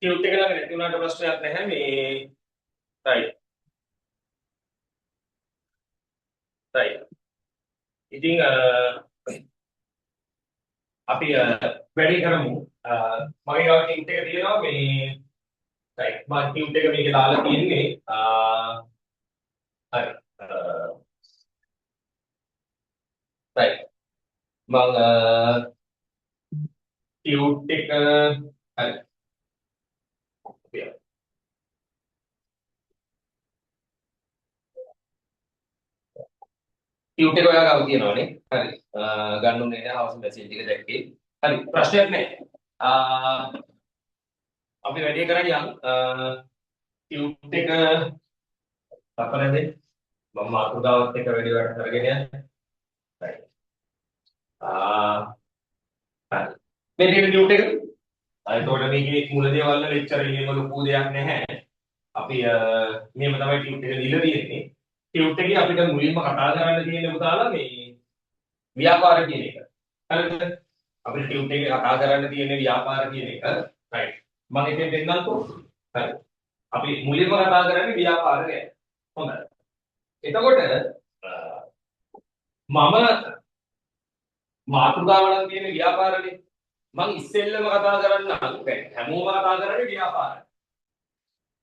Tute එක ළඟ නැති වුණාට ප්‍රශ්නයක් නැහැ මේ රයිට් රයිට් ඉතින් අපි වැඩි කරමු මගේ ගාව ටියුට් එක තියෙනවා මේ රයිට් මම ටියුට් එක මේකේ දාලා තියෙන්නේ හරි රයිට් මම ටියුට් එක හරි ටියුට් එක ඔයා ගාව තියෙනවනේ හරි ගන්නුනේ නැහැ හවස් මැසේජ් එක දැක්කේ හරි ප්‍රශ්නයක් නැහැ අපි වැඩි කරන්නේ ටියුට් එක අපරද මම මාතෘකාවත් එක්ක වැඩි වැඩ කරගෙන යන්නේ හරි හරි මේ තියෙන ටියුට් එක එතකොට මේකේ මුල දේවල් වල එච්චර එහෙම ලොකු දෙයක් නැහැ අපි මෙහෙම තමයි ටියුට් එක දීලා තියෙන්නේ ටියුට් එකේ අපිට මුලින්ම කතා කරන්න තියෙන්නේ පුතාලා මේ ව්‍යාපාර කියන එක. හරිද? අපිට ටියුට් එකේ කතා කරන්න තියෙන්නේ ව්‍යාපාර කියන එක. රයිට්. මම ඉතින් දෙන්නම්කෝ. හරි. අපි මුලින්ම කතා කරන්නේ ව්‍යාපාර ගැන. හොඳයි. එතකොට මම මාතෘකාව නම් තියෙන්නේ ව්‍යාපාරනේ. මම ඉස්සෙල්ලම කතා කරන්න හැමෝම කතා කරන්නේ ව්‍යාපාරය.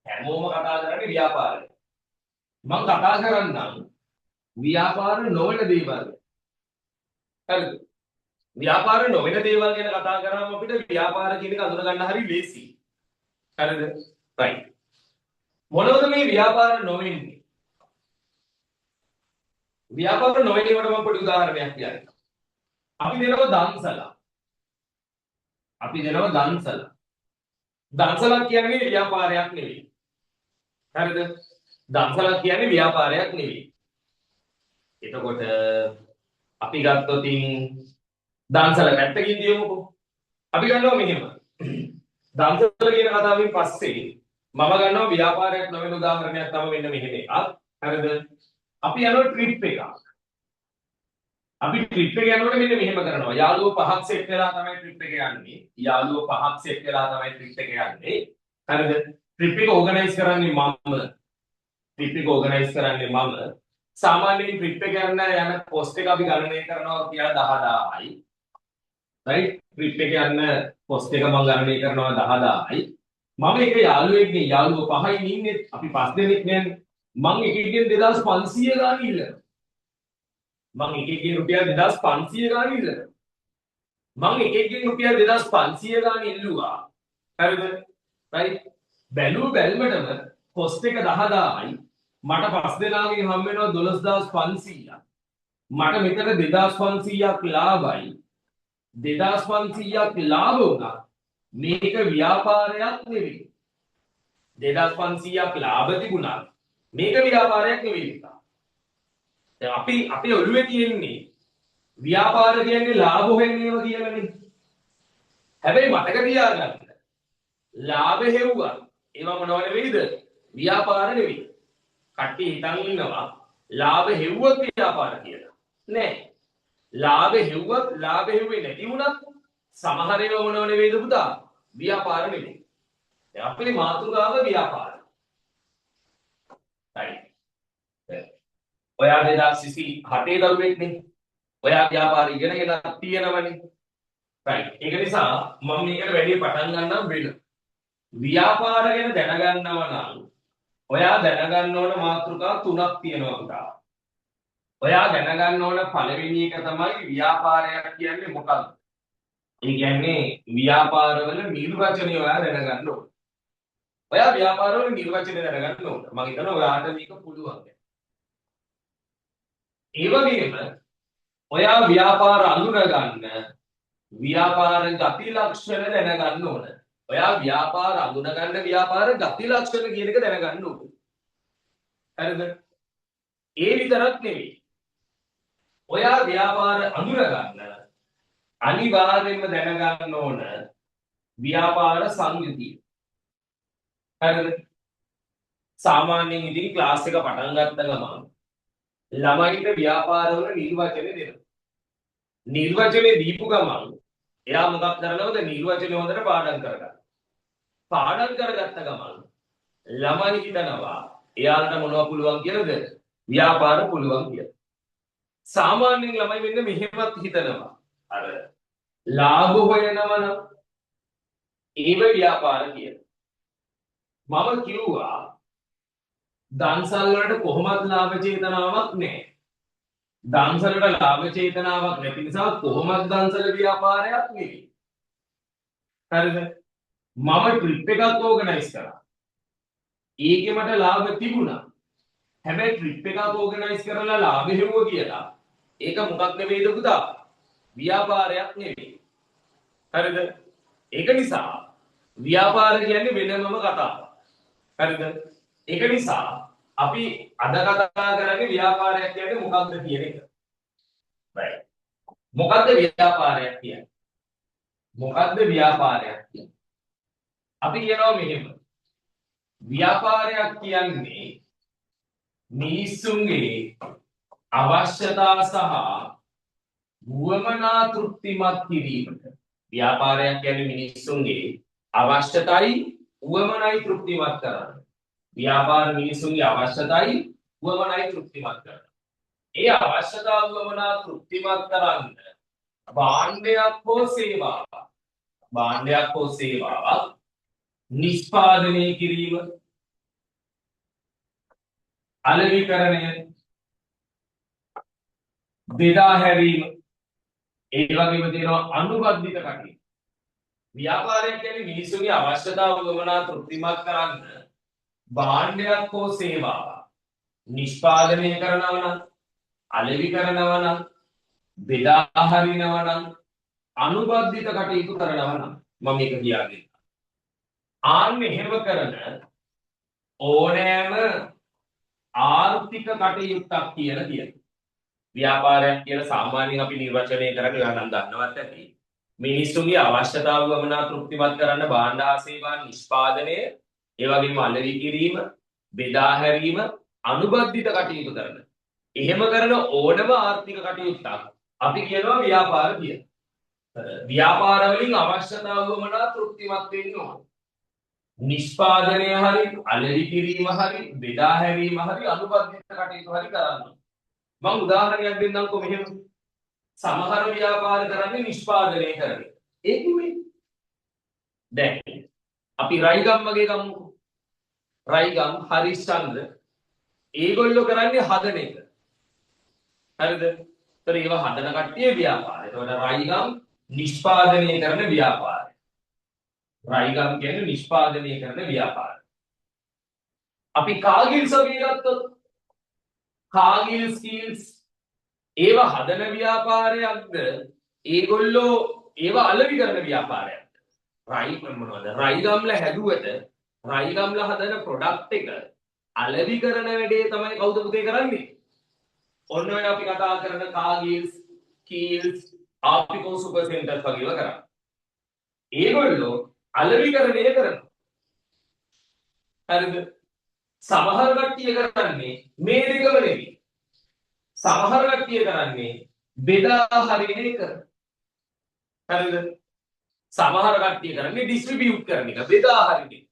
හැමෝම කතා කරන්නේ ව්‍යාපාරය. මම කතා කරන්නම් ව්‍යාපාර නොවන දේවල්. හරිද? ව්‍යාපාර නොවන දේවල් ගැන කතා කරාම අපිට ව්‍යාපාර කියන එක අඳුර ගන්න හරි ලේසි. හරිද? right. මොනවද මේ ව්‍යාපාර නොවෙන්නේ? ව්‍යාපාර නොවෙන්නේ වට මම පොඩි උදාහරණයක් කියන්නම්. අපි දෙනවා දන්සලා. දන්සලා කියන්නේ ව්‍යාපාරයක් නෙවෙයි. හරිද? දන්සලා කියන්නේ ව්‍යාපාරයක් නෙවෙයි. එතකොට අපි ගත්තොත් දන්සල පැත්තකින් දියමුකෝ. අපි ගන්නවා මෙහෙම. දන්සල කියන කතාවෙන් පස්සේ මම ගන්නවා ව්‍යාපාරයක් නොවන උදාහරණයක් තමයි මෙන්න මෙහෙම එකක්. හරිද? අපි යනවා ට්‍රිප් එකක්. අපි ට්‍රිප් එක යනකොට මෙන්න මෙහෙම කරනවා. යාළුවෝ පහක් සෙට් වෙලා තමයි ට්‍රිප් එක යන්නේ. යාළුවෝ පහක් සෙට් වෙලා තමයි ට්‍රිප් එක යන්නේ. හරිද? ට්‍රිප් එක ඕගනයිස් කරන්නේ මම. සාමාන්‍යයෙන් ට්‍රිප් එක යන කොස්ට් එක අපි ගණනය කරනවා කියලා 10000යි. රයිට් ට්‍රිප් එක යන කොස්ට් එක මම ගණනය කරනවා 10000යි. මම එක යාළුවෙක්ගේ යාළුවෝ පහයි ඉන්නේ අපි 5 දෙනෙක් නෑනේ. මම එකෙක්ගෙන් 2500 ගාන ඉල්ලනවා. මම එකෙක්ගෙන් රුපියල් 2500 ගාන ඉල්ලනවා. මම එකෙක්ගෙන් රුපියල් 2500 ගාන ඉල්ලුවා. හරිද? රයිට් බැලුවටම කොස්ට් එක 10000යි. මට 5 දෙනාගෙන් හම් වෙනවා 12500ක්. මට මෙතන 2500ක් ලාභයි. 2500ක් ලාභ වුණා. මේක ව්‍යාපාරයක් නෙවෙයි. 2500ක් ලාභ තිබුණා. මේක ව්‍යාපාරයක් නෙවෙයි. දැන් අපි ඔළුවේ තියෙන්නේ ව්‍යාපාර කියන්නේ ලාභ හොයන්නේම කියලානේ. හැබැයි මතක තියාගන්න. ලාභ හෙව්වා. ඒවා මොනව නෙවෙයිද? ව්‍යාපාර නෙවෙයි. කට්ටිය හිතන් ඉන්නවා ලාභ හෙව්වොත් ව්‍යාපාර කියලා. නෑ. ලාභ හෙව්වේ නැති වුණත් සමහර ඒවා මොනව නෙවෙයිද පුතා? ව්‍යාපාර නෙවෙයි. දැන් අපේ මාතෘකාව ව්‍යාපාර. හරි. ඔයා 2027 දරුවෙක්නේ. ඔයා ව්‍යාපාර ඉගෙන ගෙන තියෙනවනේ. right. ඒක නිසා මම මේකට වැඩි පටන් ගන්නම් වෙන. ව්‍යාපාර ගැන දැනගන්නවා නම් ඔයා දැනගන්න ඕන මාතෘකා තුනක් තියෙනවා පුතා. ඔයා දැනගන්න ඕන පළවෙනි එක තමයි ව්‍යාපාරයක් කියන්නේ මොකක්ද? ඒ කියන්නේ ව්‍යාපාරවල නිර්වචනය ඔයා දැනගන්න ඕන. ඔයා ව්‍යාපාරවල නිර්වචනය දැනගන්න ඕන. මම හිතනවා ඔයාට මේක පුළුවන්. ඒ වගේම ඔයා ව්‍යාපාර අඳුනගන්න ව්‍යාපාර ගති ලක්ෂණ දැනගන්න ඕන. ඔයා ව්‍යාපාර අඳුනගන්න ව්‍යාපාර ගති ලක්ෂණ කියන එක දැනගන්න ඕන. හරිද? ඒ විතරක් නෙවෙයි. ඔයා ව්‍යාපාර අඳුනගන්න අනිවාර්යයෙන්ම දැනගන්න ඕන ව්‍යාපාර සංයුතිය. හරිද? සාමාන්‍යයෙන් ඉතින් ක්ලාස් එක පටන් ගත්ත ගමන් ළමයින්ට ව්‍යාපාරවල නිර්වචන දෙනවා. නිර්වචනේ දීපු ගමන් එයා මොකක් කරනවද? නිර්වචනේ හොඳට පාඩම් කරගන්න. පාඩම් කරගත්ත ගමන් ළමයි හිතනවා එයාලට මොනවා පුළුවන් කියලාද? ව්‍යාපාර පුළුවන් කියලා. සාමාන්‍යයෙන් ළමයි මෙන්න මෙහෙමත් හිතනවා. අර ලාභ හොයනවා නම් ඒව ව්‍යාපාර කියලා. මම කිව්වා දන්සල් වලට කොහොමද ලාභ චේතනාවක් නැහැ. දන්සලට ලාභ චේතනාවක් නැති නිසා කොහොමද දන්සල ව්‍යාපාරයක් නෙවෙයි. හරිද? මම ට්‍රිප් එකක් ඕගනයිස් කරා. ඒකේ මට ලාභ තිබුණා. හැබැයි ට්‍රිප් එකක් ඕගනයිස් කරලා ලාභ හෙව්ව කියලා. ඒක මොකක් නෙවෙයිද පුතා? ව්‍යාපාරයක් නෙවෙයි. හරිද? ඒක නිසා ව්‍යාපාර කියන්නේ වෙනමම කතාවක්. හරිද? ඒක නිසා අපි අද කතා කරන්නේ ව්‍යාපාරයක් කියන්නේ මොකක්ද කියන එක. right. මොකක්ද ව්‍යාපාරයක් කියන්නේ? මොකක්ද ව්‍යාපාරයක් කියන්නේ? අපි කියනවා මෙහෙම. ව්‍යාපාරයක් කියන්නේ මිනිස්සුන්ගේ අවශ්‍යතා සහ වුවමනා තෘප්තිමත් කිරීමට. ව්‍යාපාරයක් කියන්නේ මිනිස්සුන්ගේ අවශ්‍යතයි වුවමනයි තෘප්තිමත් කරන්න. ව්‍යාපාර මිනිසුන්ගේ අවශ්‍යතාවයි වුවමනයි තෘප්තිමත් කරන්න. ඒ අවශ්‍යතාව වුවමනා තෘප්තිමත් කරන්න භාණ්ඩයක් හෝ සේවාවක් නිෂ්පාදනය කිරීම, අලෙවිකරණය, බෙදා හැරීම, ඒ වගේම තියෙනවා අනුබද්ධිත කටයුතු. ව්‍යාපාරයක් කියන්නේ මිනිසුන්ගේ අවශ්‍යතාව වුවමනා තෘප්තිමත් කරන්න භාණ්ඩයක් හෝ සේවාවක් නිෂ්පාදනය කරනවා නම්, අලෙවි කරනවා නම්, බෙදා හරිනවා නම්, අනුබද්ධිත කටයුතු කරනවා නම් මම මේක කියාගෙන. ආන්න එහෙම කරන ඕනෑම ආර්ථික කටයුත්තක් කියලා කියනවා. ව්‍යාපාරයක් කියලා සාමාන්‍යයෙන් අපි නිර්වචනය කරන්නේ නම් දන්නවත් ඇති. මිනිස්සුන්ගේ අවශ්‍යතාව වමනා තෘප්තිමත් කරන්න භාණ්ඩ හා සේවා නිෂ්පාදනය, ඒ වගේම අලෙවි කිරීම, බෙදා හැරීම, අනුබද්ධිත කටයුතු කරන. එහෙම කරන ඕනම ආර්ථික කටයුත්තක් අපි කියනවා ව්‍යාපාර කියලා. ව්‍යාපාර වලින් අවශ්‍යතාව වමනා තෘප්තිමත් වෙන්න ඕන. නිෂ්පාදනය හරි, අලෙවි කිරීම හරි, බෙදා හැරීම හරි, අනුබද්ධිත කටයුතු හරි කරන්න. මම උදාහරණයක් දෙන්නම්කෝ මෙහෙම. සමහර ව්‍යාපාර කරන්නේ නිෂ්පාදනය කරන. ඒ කිව්වේ දැන් අපි රයිගම් වගේ ගමුකෝ. රයිගම්, හරිශ්චන්ද්‍ර ඒගොල්ලෝ කරන්නේ හදන එක. හරිද? ඒතර ඒවා හදන කට්ටිය ව්‍යාපාරය. ඒතකොට රයිගම් නිෂ්පාදනය කරන ව්‍යාපාරය. රයිගම් කියන්නේ නිෂ්පාදනය කරන ව්‍යාපාරය. අපි කාගිල්ස් වගේ ගත්තොත් කාගිල් ස්ටීල්ස් ඒවා හදන ව්‍යාපාරයක්ද? ඒගොල්ලෝ ඒවා අලෙවි කරන ව්‍යාපාරයක්ද? රයිගම්ල හැදුවට රයිගම්ල හදන ප්‍රොඩක්ට් එක අලෙවි කරන වැඩේ තමයි කවුද පුතේ කරන්නේ? ඔන්න ඔය අපි කතා කරන කාගිල්ස්, කීල්ස්, ආප්ටිකෝ සුපර් සෙන්ටර්ස් වගේ ඒවා කරන්නේ. ඒගොල්ලෝ අලෙවිකරණය කරනවා. හරිද? සමහර කට්ටිය කරන්නේ මේ දෙකම නෙවෙයි. සමහර කට්ටිය කරන්නේ බෙදා හරින එක. හරිද? සමහර කට්ටිය කරන්නේ ඩිස්ට්‍රිබියුට් කරන එක, බෙදා හරින එක.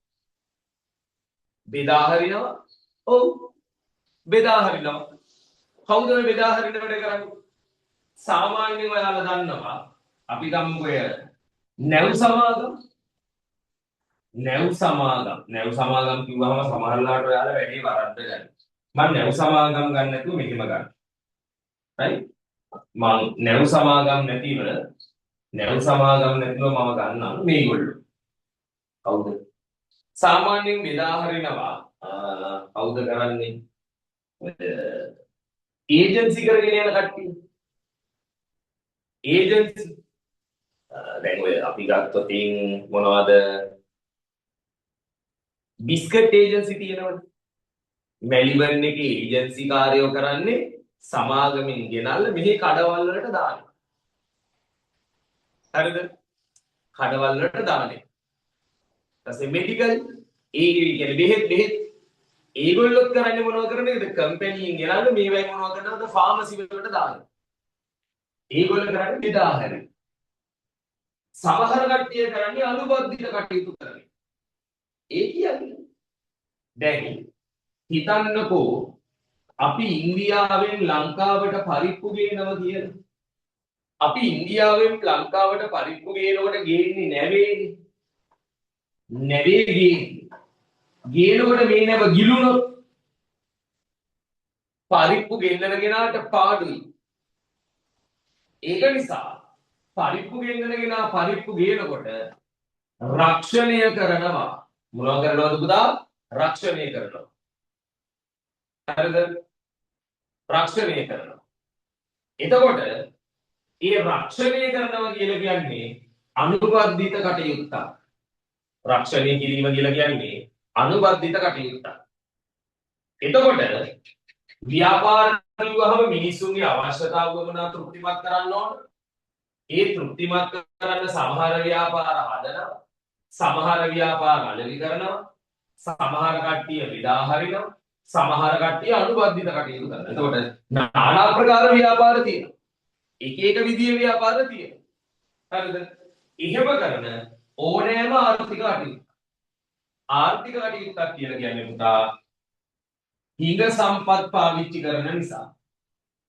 බෙදා හරිනවා. ඔව්. බෙදා හරිනවා. කවුද මේ බෙදා හරින වැඩ කරන්නේ? සාමාන්‍යයෙන් ඔයාලා දන්නවා අපි ගමුකෝ නැව් සමාගම්. නැව් සමාගම් කිව්වම සමහරලාට ඔයාලා වැඩි වරද්ද ගන්න. මම නැව් සමාගම් ගන්න නැතුව මෙහෙම ගන්න. right? මම නැව් සමාගම් නැතිව මම ගන්නම් මේගොල්ලෝ. කවුද? සාමාන්‍යයෙන් බෙදා හරිනවා. කවුද කරන්නේ? ඒජන්සි කරගෙන යන කට්ටිය. ඒජන්සි දැන් ඔය අපි ගත්තොත් මොනවද? බිස්කට් ඒජන්සි තියෙනවනේ. මෙල්බර්න් එකේ ඒජන්සි කාර්යෝ කරන්නේ සමාගමෙන් ගෙනල්ලා මෙහි කඩවල් වලට දානවා. හරිද? කඩවල් වලට දාන්නේ. ඊපස්සේ මෙඩිකල් ඒ කියන්නේ බෙහෙත් ඒගොල්ලොත් කරන්නේ මොනවද කරන්නේද? කම්පැනියෙන් ගෙනල්ලා මේවයි මොනවද කරනවද? ෆාමසි වලට දානවා. ඒගොල්ලෝ කරන්නේ බෙදා හැරීම. සමහර කට්ටිය කරන්නේ අනුබද්ධිත කටයුතු කරන්නේ. ඒ කියන්නේ දැන් හිතන්නකෝ අපි ඉන්දියාවෙන් ලංකාවට පරිප්පු ගේනවා කියලා. අපි ඉන්දියාවෙන් ලංකාවට පරිප්පු ගේනකොට ගේන්නේ නැවේනේ. නැවේ ගේන්නේ. ගේනකොට මේ නැව ගිලුණොත් පරිප්පු ගෙන්නන කෙනාට පාඩුයි. ඒක නිසා පරිප්පු ගෙන්නන කෙනා පරිප්පු ගේනකොට රක්ෂණය කරනවා. මොනවා කරනවද පුතා? රක්ෂණය කරනවා. හරිද? රක්ෂණය කරනවා. එතකොට ඒ රක්ෂණය කරනවා කියලා කියන්නේ අනුබද්ධිත කටයුත්තක්. රක්ෂණය කිරීම කියලා කියන්නේ අනුබද්ධිත කටයුත්තක්. එතකොට ව්‍යාපාර කිව්වහම මිනිස්සුන්ගේ අවශ්‍යතාව වමනා තෘප්තිමත් කරන්න ඕන. ඒ තෘප්තිමත් කරන්න සමහර ව්‍යාපාර හදනවා. සමහර ව්‍යාපාර අලෙවි කරනවා. සමහර කට්ටිය විදා හරිනවා. සමහර කට්ටිය අනුබද්ධිත කටයුතු කරනවා. එතකොට নানা ආකාර ව්‍යාපාර තියෙනවා. එක එක විදිහේ ව්‍යාපාර තියෙනවා. හරිද? එහෙම කරන ඕනෑම ආර්ථික කටයුතු. ආර්ථික කටයුත්තක් කියලා කියන්නේ පුතා හිඟ සම්පත් පාවිච්චි කරන නිසා.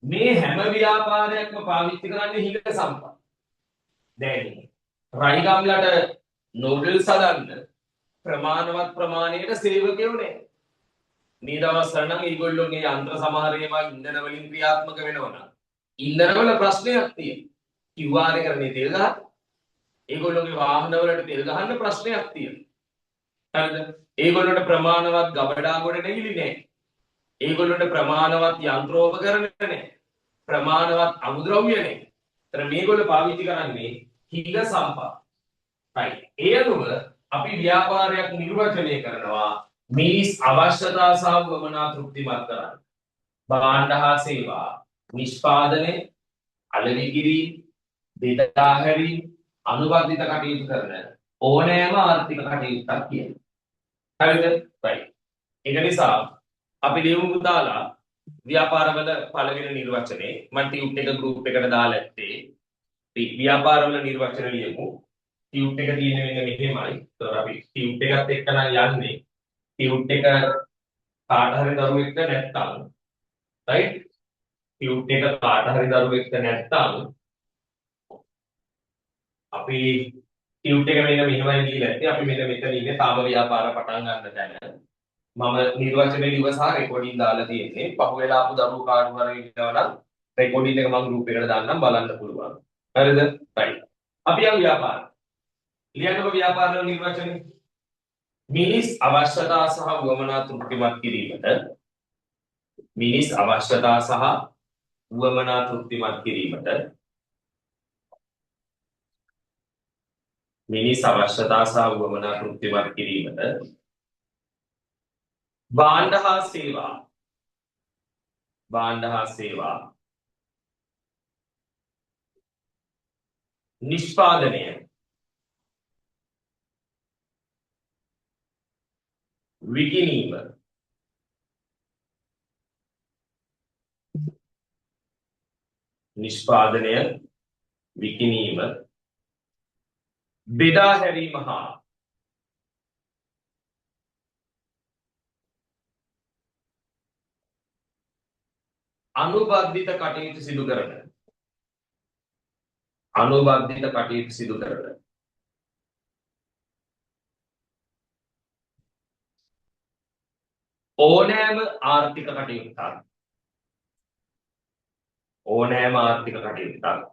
මේ හැම ව්‍යාපාරයක්ම පාවිච්චි කරන්නේ හිඟ සම්පත්. දැන් රයිගම්ලට නූඩල්ස් හදන්න ප්‍රමාණවත් ප්‍රමාණයට සේවකයෝ නැහැ. මේ දවස්වල නම් ඒගොල්ලෝගේ යන්ත්‍ර සමහර ඒවා ඉන්ධන වලින් ක්‍රියාත්මක වෙනවා නම් ඉන්ධනවල ප්‍රශ්නයක් තියෙනවා. QR කරන්නේ තෙල් ගහන්න. ඒගොල්ලෝගේ වාහන වලට තෙල් ගහන්න ප්‍රශ්නයක් තියෙනවා. හරිද? ඒගොල්ලෝට ප්‍රමාණවත් ගබඩා ගොඩ නැගිලි නැහැ. ඒගොල්ලෝට ප්‍රමාණවත් යන්ත්‍රෝපකරණ නැහැ. ප්‍රමාණවත් අමුද්‍රව්‍ය නැහැ. ඒතර මේගොල්ලෝ පාවිච්චි කරන්නේ හිඟ සම්පත්. right. ඒ අනුව අපි ව්‍යාපාරයක් නිර්වචනය කරනවා මිනිස් අවශ්‍යතා සහ වමනා තෘප්තිමත් කරන්න. භාණ්ඩ හා සේවා නිෂ්පාදනය, අලෙවි කිරීම, බෙදා හැරීම, අනුබද්ධිත කටයුතු කරන ඕනෑම ආර්ථික කටයුත්තක් කියනවා. හරිද? right. ඒක නිසා අපි ලියමු දාලා ව්‍යාපාරවල පළවෙනි නිර්වචනේ මම ටියුට් එක ගෲප් එකට දාලා ඇත්තේ ව්‍යාපාරවල නිර්වචන ලියමු. ටියුට් එක තියෙන්නේ මෙන්න මෙහෙමයි. ඒතර අපි ටියුට් එකත් එක්ක නම් යන්නේ. ටියුට් එක කාට හරි දරුවෙක් නැත්තම් right? ටියුට් එක කාට හරි දරුවෙක් නැත්තම් අපි ටියුට් එක මෙන්න මෙහෙමයි දීලා ඇත්තේ. අපි මෙන්න මෙතන ඉන්නේ තාම ව්‍යාපාර පටන් ගන්න තැන. මම නිර්වචනයේ ඉවසා රෙකෝඩින් දාලා තියෙන්නේ. පහුවෙලා ආපු දරුවෝ කාටු හරි ඉන්නවා නම් රෙකෝඩින් එක මම ගෲප් එකට දාන්නම් බලන්න පුළුවන්. හරිද? right. අපි යමු ව්‍යාපාර. ලියන්නකො ව්‍යාපාර වල නිර්වචනය. මිනිස් අවශ්‍යතා සහ වමනා තෘප්තිමත් කිරීමට මිනිස් අවශ්‍යතා සහ වමනා තෘප්තිමත් කිරීමට මිනිස් අවශ්‍යතා සහ වමනා තෘප්තිමත් කිරීමට භාණ්ඩ හා සේවා නිෂ්පාදනය විකිණීම නිෂ්පාදනය විකිණීම බෙදා හැරීම හා අනුබද්ධිත කටයුතු සිදු කරන ඕනෑම ආර්ථික කටයුත්තක්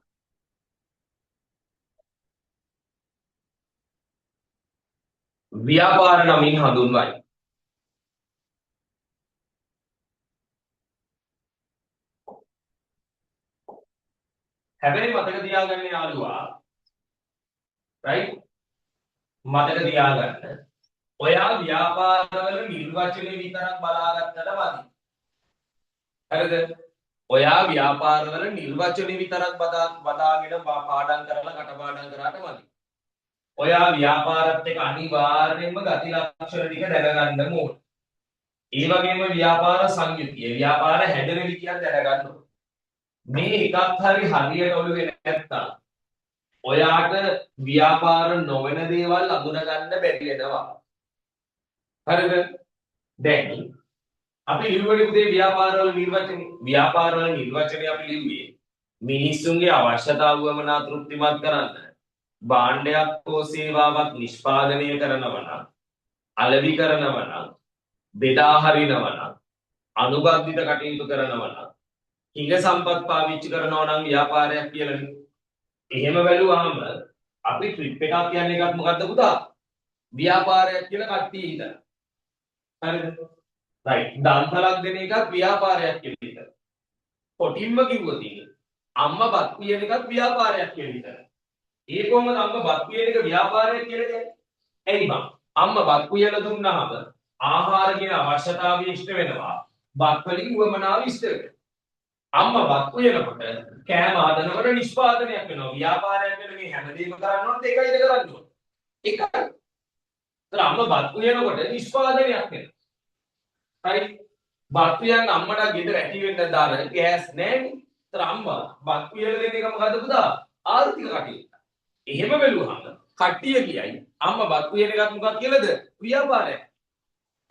ව්‍යාපාර නමින් හඳුන්වයි. හැබැයි මතක තියාගන්න යාළුවා right මතක තියාගන්න ඔයා ව්‍යාපාරවල නිර්වචනය විතරක් බලාගත්තට මදි. හරිද? ඔයා ව්‍යාපාරවල නිර්වචනය විතරක් බදාගෙන පාඩම් කරලා කටපාඩම් කරාට මදි. ඔයා ව්‍යාපාරත් එක්ක අනිවාර්යයෙන්ම ගති ලක්ෂණ ටික දැනගන්න ඕන. ඒ වගේම ව්‍යාපාර සංයුතිය, ව්‍යාපාර හැදෙන විදියක් දැනගන්න ඕන. මේ එකක් හරි හරියට ඔළුවේ නැත්තම් ඔයාට ව්‍යාපාර නොවන දේවල් අඳුන ගන්න බැරි වෙනවා. හරිද? දැන් අපි ලිව්වනේ පුතේ ව්‍යාපාරවල නිර්වචනේ. ව්‍යාපාරවල නිර්වචනේ අපි ලිව්වේ මිනිස්සුන්ගේ අවශ්‍යතාවුවමනා තෘප්තිමත් කරන්න භාණ්ඩයක් හෝ සේවාවක් නිෂ්පාදනය කරනවා නම් අලෙවි කරනවා නම් බෙදා හරිනවා නම් අනුබද්ධිත කටයුතු කරනවා නම් හිඟ සම්පත් පාවිච්චි කරනවා නම් ව්‍යාපාරයක් කියලානේ. එහෙම බැලුවාම අපි ට්‍රිප් එකක් කියන්නේ එකක් මොකද්ද පුතා? ව්‍යාපාරයක් කියලා කට්ටිය හිතන. හරිද? රයිට්. දන්තලක් දෙන එකක් ව්‍යාපාරයක් කියලා හිතන. කොටින්ම කිව්වොත් අම්මා බත් කියන එකක් ව්‍යාපාරයක් කියලා හිතන. ඒ කොහොමද අම්මා බත් කියන එක ව්‍යාපාරයක් කියලා කියන්නේ? එයි බං. අම්මා බත් කියලා දුන්නාම ආහාර කියන අවශ්‍යතාවය ඉෂ්ට වෙනවා. බත් වලින් උවමනාව ඉෂ්ට වෙනවා. අම්මා බත් කියනකොට කෑම හදනකොට නිෂ්පාදනයක් වෙනවා. ව්‍යාපාරයක් වෙන මේ හැමදේම කරන්න ඕනද එකයිද කරන්න ඕන? එකයි. ඒතර අම්මා බත් කියනකොට නිෂ්පාදනයක් වෙනවා. හරි. බත් කියන්න අම්මට ගෙදර ඇති වෙන්න දාන ගෑස් නැහැනේ. ඒතර අම්මා බත් කියලා දෙන එක මොකද පුතා? ආර්ථික කටයුත්ත. එහෙම බැලුවහම කට්ටිය කියයි අම්මා බත් කියන එකත් මොකක් කියලාද? ව්‍යාපාරයක්.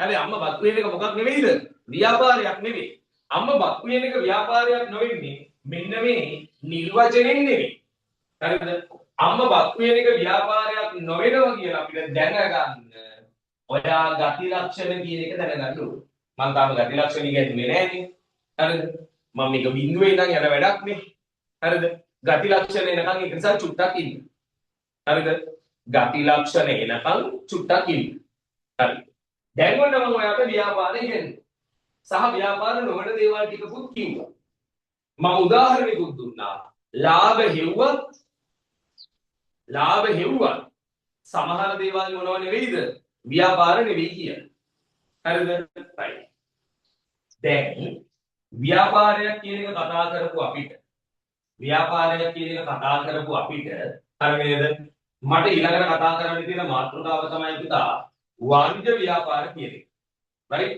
හැබැයි අම්මා බත් කියන එක මොකක් නෙවෙයිද? ව්‍යාපාරයක් නෙවෙයි. අම්මා බත් කියන එක ව්‍යාපාරයක් නොවෙන්නේ මෙන්න මේ නිර්වචනයෙන් නෙවෙයි. හරිද? අම්මා බත් කියන එක ව්‍යාපාරයක් නොවෙනවා කියලා අපිට දැනගන්න ඔයා ගති ලක්ෂණ කියන එක දැනගන්න ඕනේ. මම තාම ගති ලක්ෂණ ඉගෙනුනේ නෑනේ. හරිද? මම මේක බිඳුවේ ඉඳන් යන වැඩක් නේ. හරිද? ගති ලක්ෂණ එනකන් ඒක නිසා චුට්ටක් ඉන්න. හරිද? ගති ලක්ෂණ එනකන් චුට්ටක් ඉන්න. හරි. දැන් ඔන්න මම ඔයාලට ව්‍යාපාරය ඉගෙනුවා. සහ ව්‍යාපාර නොවන දේවල් ටිකකුත් කිව්වා. මම උදාහරණයකුත් දුන්නා. ලාභ හෙව්වත් සමහර දේවල් මොනව නෙවෙයිද? ව්‍යාපාර නෙවෙයි කියන්නේ. හරිද? right. දැන් ව්‍යාපාරයක් කියන එක කතා කරපු අපිට හරි නේද? මට ඊළඟට කතා කරන්න තියෙන මාතෘකාව තමයි පුතා වාණිජ්‍ය ව්‍යාපාර කියන එක. right?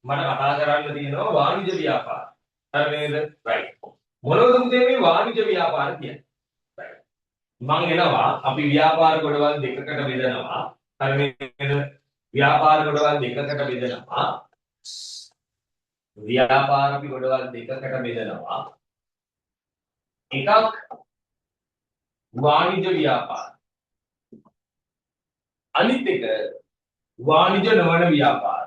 මට කතා කරන්න තියෙනවා වාණිජ්‍ය ව්‍යාපාර. හරි නේද? right. මොනවද මුදේ මේ වාණිජ්‍ය ව්‍යාපාර කියන්නේ? right. මම එනවා අපි ව්‍යාපාර කොටවල් දෙකකට බෙදනවා. හරි නේද? ව්‍යාපාර කොටවල් දෙකකට බෙදනවා. එකක් වාණිජ්‍ය ව්‍යාපාර. අනිත් එක වාණිජ්‍ය නොවන ව්‍යාපාර.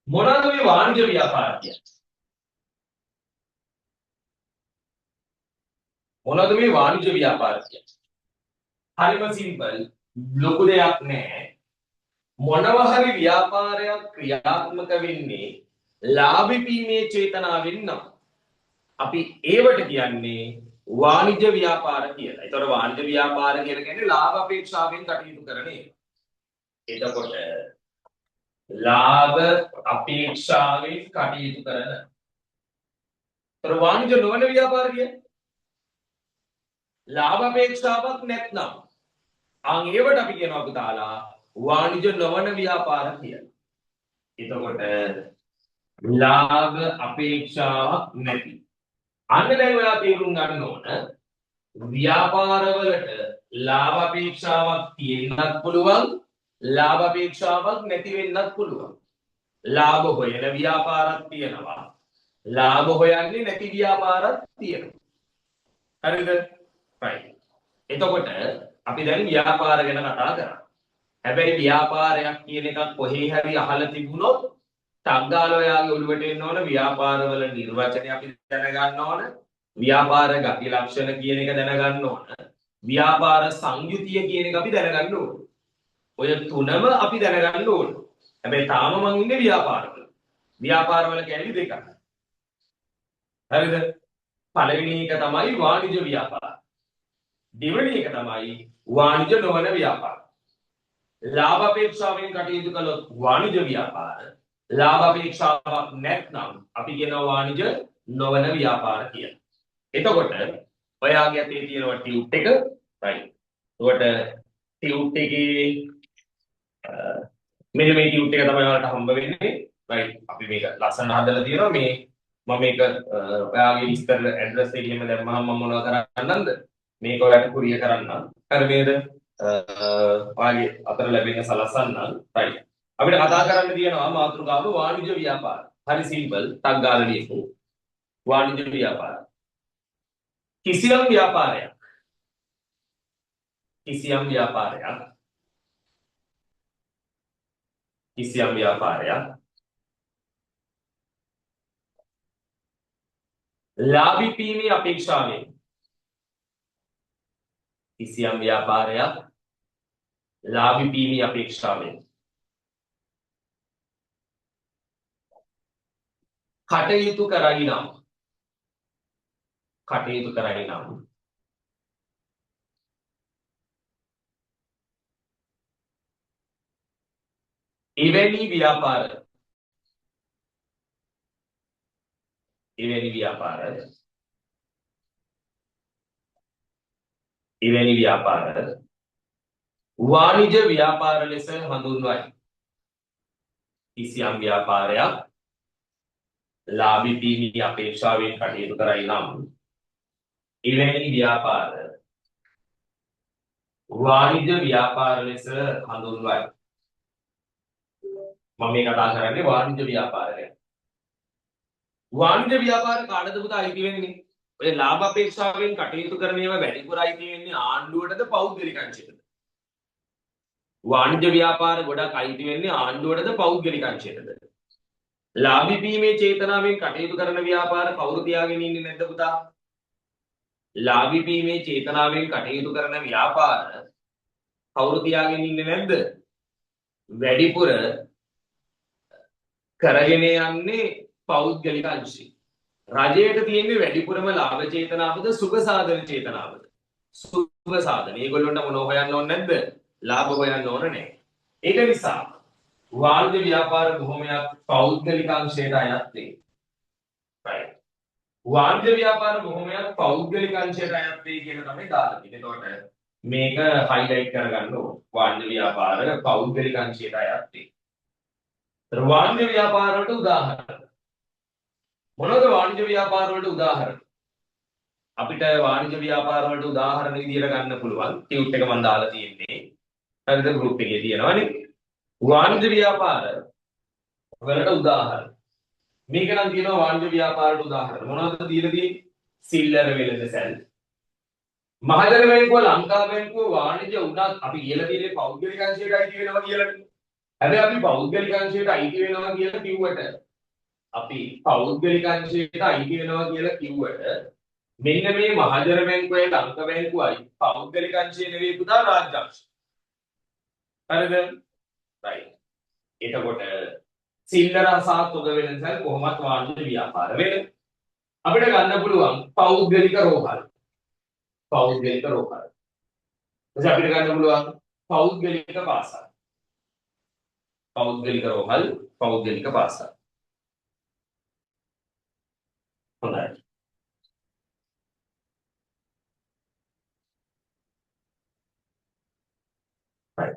මොනවාද මේ වාණිජ්‍ය ව්‍යාපාර කියන්නේ? හරිම සිම්පල්. ලොකු දෙයක් නෑ. මොනවා හරි ව්‍යාපාරයක් ක්‍රියාත්මක වෙන්නේ ලාභීපීමේ චේතනාවෙන් නම් අපි ඒවට කියන්නේ වාණිජ්‍ය ව්‍යාපාර කියලා. ඒතකොට වාණිජ්‍ය ව්‍යාපාර කියලා කියන්නේ ලාභ අපේක්ෂාවෙන් කටයුතු කරන එක. එතකොට ලාභ අපේක්ෂාවෙන් කටයුතු කරන. ඒතකොට වාණිජ්‍ය නොවන ව්‍යාපාර කියන්නේ ලාභ අපේක්ෂාවක් නැත්නම් අන් ඒවට අපි කියනවා පුතාලා වාණිජ්‍ය නොවන ව්‍යාපාර කියලා. එතකොට ලාභ අපේක්ෂාවක් නැති. අන්න දැන් ඔයා තේරුම් ගන්න ඕන ව්‍යාපාරවලට ලාභ අපේක්ෂාවක් තියෙන්නත් පුළුවන්, ලාභ අපේක්ෂාවක් නැති වෙන්නත් පුළුවන්. ලාභ හොයන ව්‍යාපාරක් තියෙනවා, ලාභ හොයන්නේ නැති ව්‍යාපාරක් තියෙනවා. හරිද? right. එතකොට අපි දැන් ව්‍යාපාර ගැන කතා කරා. හැබැයි ව්‍යාපාරයක් කියන එකක් කොහේ හරි අහලා තිබුණොත් ටග්ගාල ඔයාගේ ඔළුවට එන්න ඕන ව්‍යාපාරවල නිර්වචනය අපි දැනගන්න ඕන. ව්‍යාපාර ගති ලක්ෂණ කියන එක දැනගන්න ඕන. ව්‍යාපාර සංයුතිය කියන එක අපි දැනගන්න ඕන. ඔය තුනම අපි දැනගන්න ඕන. හැබැයි තාම මං ඉන්නේ ව්‍යාපාරවල. ව්‍යාපාරවල කියන්නේ දෙකක්. හරිද? පළවෙනි එක තමයි වාණිජ්‍ය ව්‍යාපාර. දෙවෙනි එක තමයි වාණිජ්‍ය නොවන ව්‍යාපාර. ලාභ අපේක්ෂාවෙන් කටයුතු කළොත් වාණිජ්‍ය ව්‍යාපාර, ලාභ අපේක්ෂාවක් නැත්නම් අපි කියනවා වාණිජ්‍ය නොවන ව්‍යාපාර කියලා. එතකොට ඔයාගේ අතේ තියෙනවා ටියුට් එක, right. එතකොට ටියුට් එකේ මෙන්න මේ ටියුට් එක තමයි ඔයාලට හම්බ වෙන්නේ, right. අපි මේක ලස්සන හදලා තියෙනවා. මේ මම මේක ඔයාගේ විස්තර ඇඩ්‍රස් එකේම දැම්මම මම මොනවද කරන්නද? මේක ඔයාලට කුරිය කරන්න. හරි නේද? ඔයාගේ අතර ලැබෙන සලසන්න. right. අපිට කතා කරන්න තියෙනවා මාතෘකාව වාණිජ්‍ය ව්‍යාපාර. හරි සිම්පල්. ටක් ගාලා ලියමු. වාණිජ්‍ය ව්‍යාපාර. කිසියම් ව්‍යාපාරයක් කිසියම් ව්‍යාපාරයක් කිසියම් ව්‍යාපාරයක් ලාභී වීමේ අපේක්ෂාවෙන් කිසියම් ව්‍යාපාරයක් ලාභී වීමේ අපේක්ෂාවෙන් කටයුතු කරයි නම් එවැනි ව්‍යාපාර වාණිජ්‍ය ව්‍යාපාර ලෙස හඳුන්වයි. කිසියම් ව්‍යාපාරයක් ලාභී වීමේ අපේක්ෂාවෙන් කටයුතු කරයි නම් එවැනි ව්‍යාපාර වාණිජ්‍ය ව්‍යාපාර ලෙස හඳුන්වයි. මම මේ කතා කරන්නේ වාණිජ්‍ය ව්‍යාපාර ගැන. වාණිජ්‍ය ව්‍යාපාර කාටද පුතා අයිති වෙන්නේ? ඔය ලාභ අපේක්ෂාවෙන් කටයුතු කරන ඒවා වැඩිපුර අයිති වෙන්නේ ආණ්ඩුවටද පෞද්ගලික අංශයටද? වාණිජ්‍ය ව්‍යාපාර ගොඩක් අයිති වෙන්නේ ආණ්ඩුවටද පෞද්ගලික අංශයටද? ලාභී වීමේ චේතනාවෙන් කටයුතු කරන ව්‍යාපාර කවුරු තියාගෙන ඉන්නේ නැද්ද පුතා? ලාභී වීමේ චේතනාවෙන් කටයුතු කරන ව්‍යාපාර කවුරු තියාගෙන ඉන්නේ නැද්ද? වැඩිපුර කරගෙන යන්නේ පෞද්ගලික අංශය. රජයට තියෙන්නේ වැඩිපුරම ලාභ චේතනාවද සුභ සාධන චේතනාවද? සුභ සාධන. ඒගොල්ලොන්ට මොනව හොයන්න ඕනේ නැද්ද? ලාභ හොයන්න ඕන නැහැ. ඒක නිසා වාණිජ්‍ය ව්‍යාපාර බොහොමයක් පෞද්ගලික අංශයට අයත් වේ. right. වාණිජ්‍ය ව්‍යාපාර බොහොමයක් පෞද්ගලික අංශයට අයත් වේ කියලා තමයි දාලා තියෙන්නේ. එතකොට මේක highlight කරගන්න ඕන. වාණිජ්‍ය ව්‍යාපාර පෞද්ගලික අංශයට අයත් වේ. වාණිජ්‍ය ව්‍යාපාර වලට උදාහරණ මොනවද? වාණිජ්‍ය ව්‍යාපාර වලට උදාහරණ අපිට වාණිජ්‍ය ව්‍යාපාර වලට උදාහරණ විදියට ගන්න පුළුවන්. ටියුට් එක මම දාලා තියෙන්නේ. හරිද? ගෲප් එකේ තියෙනවානේ. වාණිජ්‍ය ව්‍යාපාර වලට උදාහරණ. මේක නම් තියෙනවා වාණිජ්‍ය ව්‍යාපාරට උදාහරණ. මොනවද දීලා තියෙන්නේ? සිල්ලර වෙළඳසැල්. මහජන බැංකුව ලංකා බැංකුව වාණිජ්‍ය උනත් අපි කියලා තියෙන්නේ පෞද්ගලික අංශයට අයිති වෙනවා කියලානේ. හැබැයි අපි පෞද්ගලික අංශයට අයිති වෙනවා කියලා කිව්වට මෙන්න මේ මහජන බැංකුවේ ලංකා බැංකුවයි පෞද්ගලික අංශය නෙවෙයි පුතා රාජ්‍ය අංශය. හරිද? right. එතකොට සිල්ලර සහ තොග වෙළඳසැල් කොහොමත් වාණිජ්‍ය ව්‍යාපාර වෙන්නේ. අපිට ගන්න පුළුවන් පෞද්ගලික රෝහල්. එතකොට අපිට ගන්න පුළුවන් පෞද්ගලික පාසල්. පෞද්ගලික රෝහල්, පෞද්ගලික පාසල්. හොඳයි. right.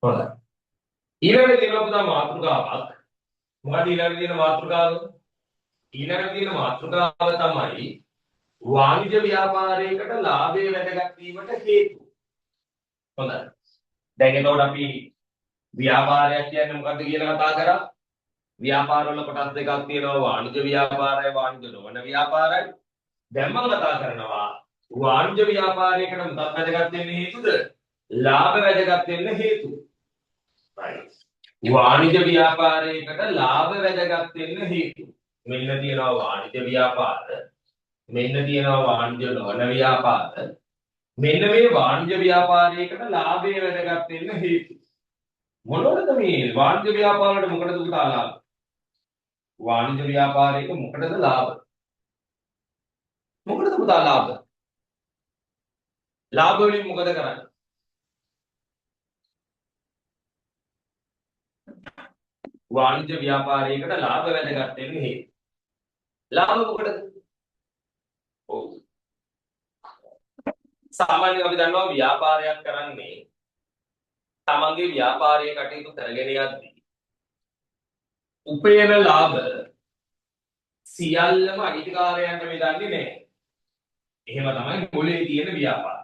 හොඳයි. ඊළඟට තියෙනවා පුතා මාතෘකාවක්. මොකද ඊළඟට තියෙන මාතෘකාව? ඊළඟට තියෙන මාතෘකාව තමයි වාණිජ්‍ය ව්‍යාපාරයකට ලාභය වැදගත් වීමට හේතු. හොඳයි. දැන් එතකොට අපි ව්‍යාපාරයක් කියන්නේ මොකද්ද කියලා කතා කරා. ව්‍යාපාර වල කොටස් දෙකක් තියෙනවා වාණිජ්‍ය ව්‍යාපාරය වාණිජ්‍ය නොවන ව්‍යාපාරය. දැන් මම කතා කරනවා වාණිජ්‍ය ව්‍යාපාරයකට මොකක්ද වැදගත් වෙන්නේ හේතුද? ලාභ වැදගත් වෙන්න හේතු. right. වාණිජ්‍ය ව්‍යාපාරයකට ලාභ වැදගත් වෙන්න හේතු. මෙන්න තියෙනවා වාණිජ්‍ය ව්‍යාපාර. මෙන්න තියෙනවා වාණිජ්‍ය නොවන ව්‍යාපාර. මෙන්න මේ වාණිජ්‍ය ව්‍යාපාරයකට ලාභය වැදගත් වෙන්න හේතු. මොනවද මේ වාණිජ්‍ය ව්‍යාපාරවලට මොකටද පුතා ලාභ? වාණිජ්‍ය ව්‍යාපාරයක මොකටද ලාභ? මොකටද පුතා ලාභ? ලාභ වලින් මොකද කරන්නේ? වාණිජ්‍ය ව්‍යාපාරයකට ලාභ වැදගත් වෙන්නේ හේතු. ලාභ මොකටද? ඔව්. සාමාන්‍යයෙන් අපි දන්නවා ව්‍යාපාරයක් කරන්නේ තමන්ගේ ව්‍යාපාරයේ කටයුතු කරගෙන යද්දී උපයන ලාභ සියල්ලම අයිතිකාරයන්ට බෙදන්නේ නැහැ. එහෙම තමයි මොලේ තියෙන ව්‍යාපාර.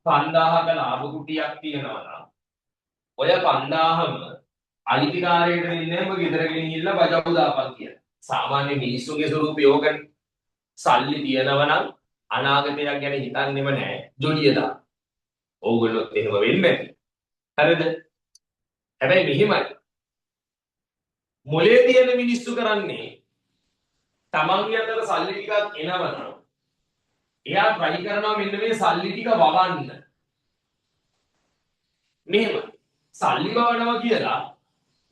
5000ක ලාභ කුටියක් තියෙනවා නම් ඔය 5000ම අයිතිකාරයට දෙන්නේ ඔබ ගෙදර ගෙනිහිල්ලා බජවු දාපන් කියලා. සාමාන්‍ය මිනිස්සුගේ ස්වරූපය ඕකනේ. සල්ලි තියනවා නම් අනාගතයක් ගැන හිතන්නෙම නැහැ. ජොලිය දා. ඕගොල්ලොත් එහෙම වෙන්නේ නැති. හරිද? හැබැයි මෙහිමයි. මොලේ තියෙන මිනිස්සු කරන්නේ තමන්ගේ අතට සල්ලි ටිකක් එනවනම් එයා try කරනවා මෙන්න මේ සල්ලි ටික වවන්න. මෙහෙම සල්ලි වවනවා කියලා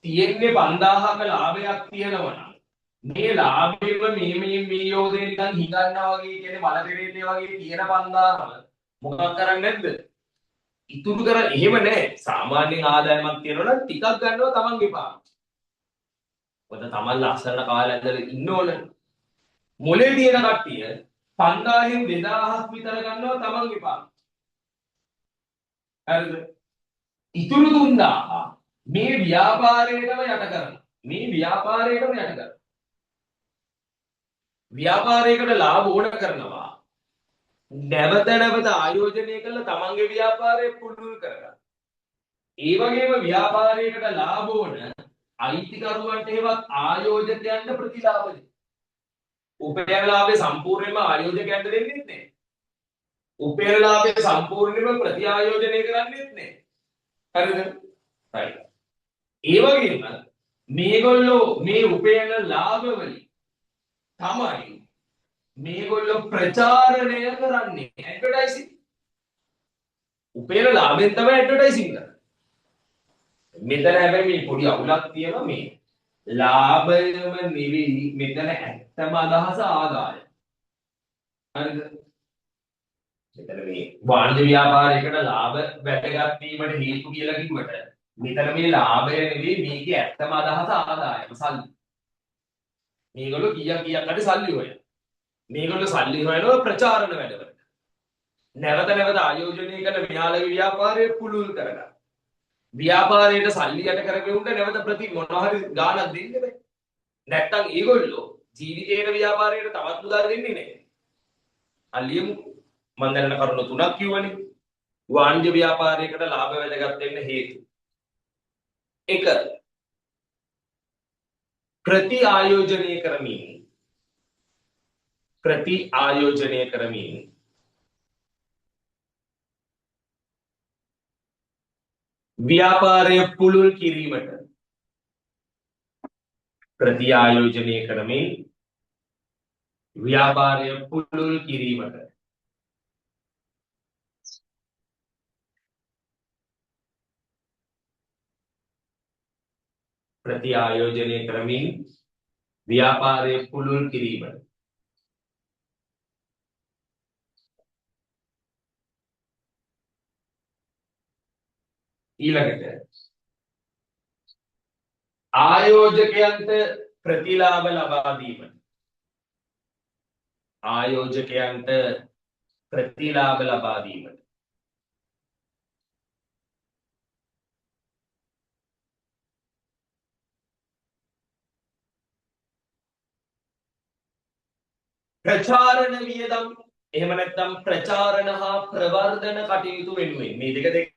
තියෙන්නේ 5000ක ලාභයක් තියෙනවා නම් මේ ලාභෙම මේ යෝදේ නිකන් හිඟන්නා වගේ කියන්නේ මල පෙරේතේ වගේ තියෙන 5000ම මොකක් කරන්නේ නැද්ද? ඉතුරු කර එහෙම නැහැ. සාමාන්‍යයෙන් ආදායමක් තියෙනවා නම් ටිකක් ගන්නවා තමන්ගේ පාවිච්චි. ඔත තමන් ලස්සන කාලය ඇතුළේ ඉන්න ඕනේ. මොලේ තියෙන කට්ටිය 5000න් 2000ක් විතර ගන්නවා තමන්ගේ පාවිච්චි. හරිද? ඉතුරු 3000 මේ ව්‍යාපාරයටම යට කරනවා. මේ ව්‍යාපාරයටම යට කරනවා. ව්‍යාපාරයකට ලාභ ඕන කරනවා. නැවත නැවත ආයෝජනය කළ තමන්ගේ ව්‍යාපාරය පුළුල් කරගන්න. ඒ වගේම ව්‍යාපාරයකට ලාභ ඕන අයිතිකරුවන්ට හේවත් ආයෝජකයන්ට ප්‍රතිලාභ දෙන්න. උපයන ලාභය සම්පූර්ණයෙන්ම ආයෝජකයන්ට දෙන්නෙත් නෑ. උපයන ලාභය සම්පූර්ණයෙන්ම ප්‍රතිආයෝජනය කරන්නෙත් නෑ. හරිද? right. ඒ වගේම මේගොල්ලෝ මේ උපයන ලාභ වලින් තමයි මේගොල්ලෝ ප්‍රචාරණය කරන්නේ. ඇඩ්වර්ටයිසිං. උපයන ලාභයෙන් තමයි ඇඩ්වර්ටයිසිං කරන්නේ. මෙතන හැබැයි මේ පොඩි අවුලක් තියෙනවා මේ ලාභයම නෙවෙයි මෙතන ඇත්තම අදහස ආදාය. හරිද? මෙතන මේ වාණිජ ව්‍යාපාරයකට ලාභ වැටගත් වීමට හේතු කියලා කිව්වට මෙතන මේ ලාභය නෙවෙයි මේකේ ඇත්තම අදහස ආදායම සල්ලි. මේගොල්ලෝ කීයක් හරි සල්ලි හොයන. මේගොල්ලෝ සල්ලි හොයනවා ප්‍රචාරණ වැඩවලට. නැවත නැවත ආයෝජනය කරන මෙයාලගේ ව්‍යාපාරය පුළුල් කරගන්න. ව්‍යාපාරයට සල්ලි යට කරගෙවුන්ට නැවත ප්‍රති මොනවා හරි ගාණක් දෙන්න බෑ. නැත්තම් ඒගොල්ලෝ ජීවිතේට ව්‍යාපාරයට තවත් මුදල් දෙන්නේ නැහැ. අලියමු මම දැනන කරුණු තුනක් කිව්වනේ. වාණිජ ව්‍යාපාරයකට ලාභ වැදගත් වෙන්න හේතු. 1. ප්‍රති ආයෝජනය කරමින් ව්‍යාපාරය පුළුල් කිරීමට ප්‍රති ආයෝජනය කරමින් ව්‍යාපාරය පුළුල් කිරීමට ප්‍රති ආයෝජනය කරමින් ව්‍යාපාරය පුළුල් කිරීමට ඊළඟට ආයෝජකයන්ට ප්‍රතිලාභ ලබා දීමට ආයෝජකයන්ට ප්‍රතිලාභ ලබා දීමට ප්‍රචාරණ වියදම් එහෙම නැත්නම් ප්‍රචාරණ හා ප්‍රවර්ධන කටයුතු වෙනුවෙන් මේ දෙක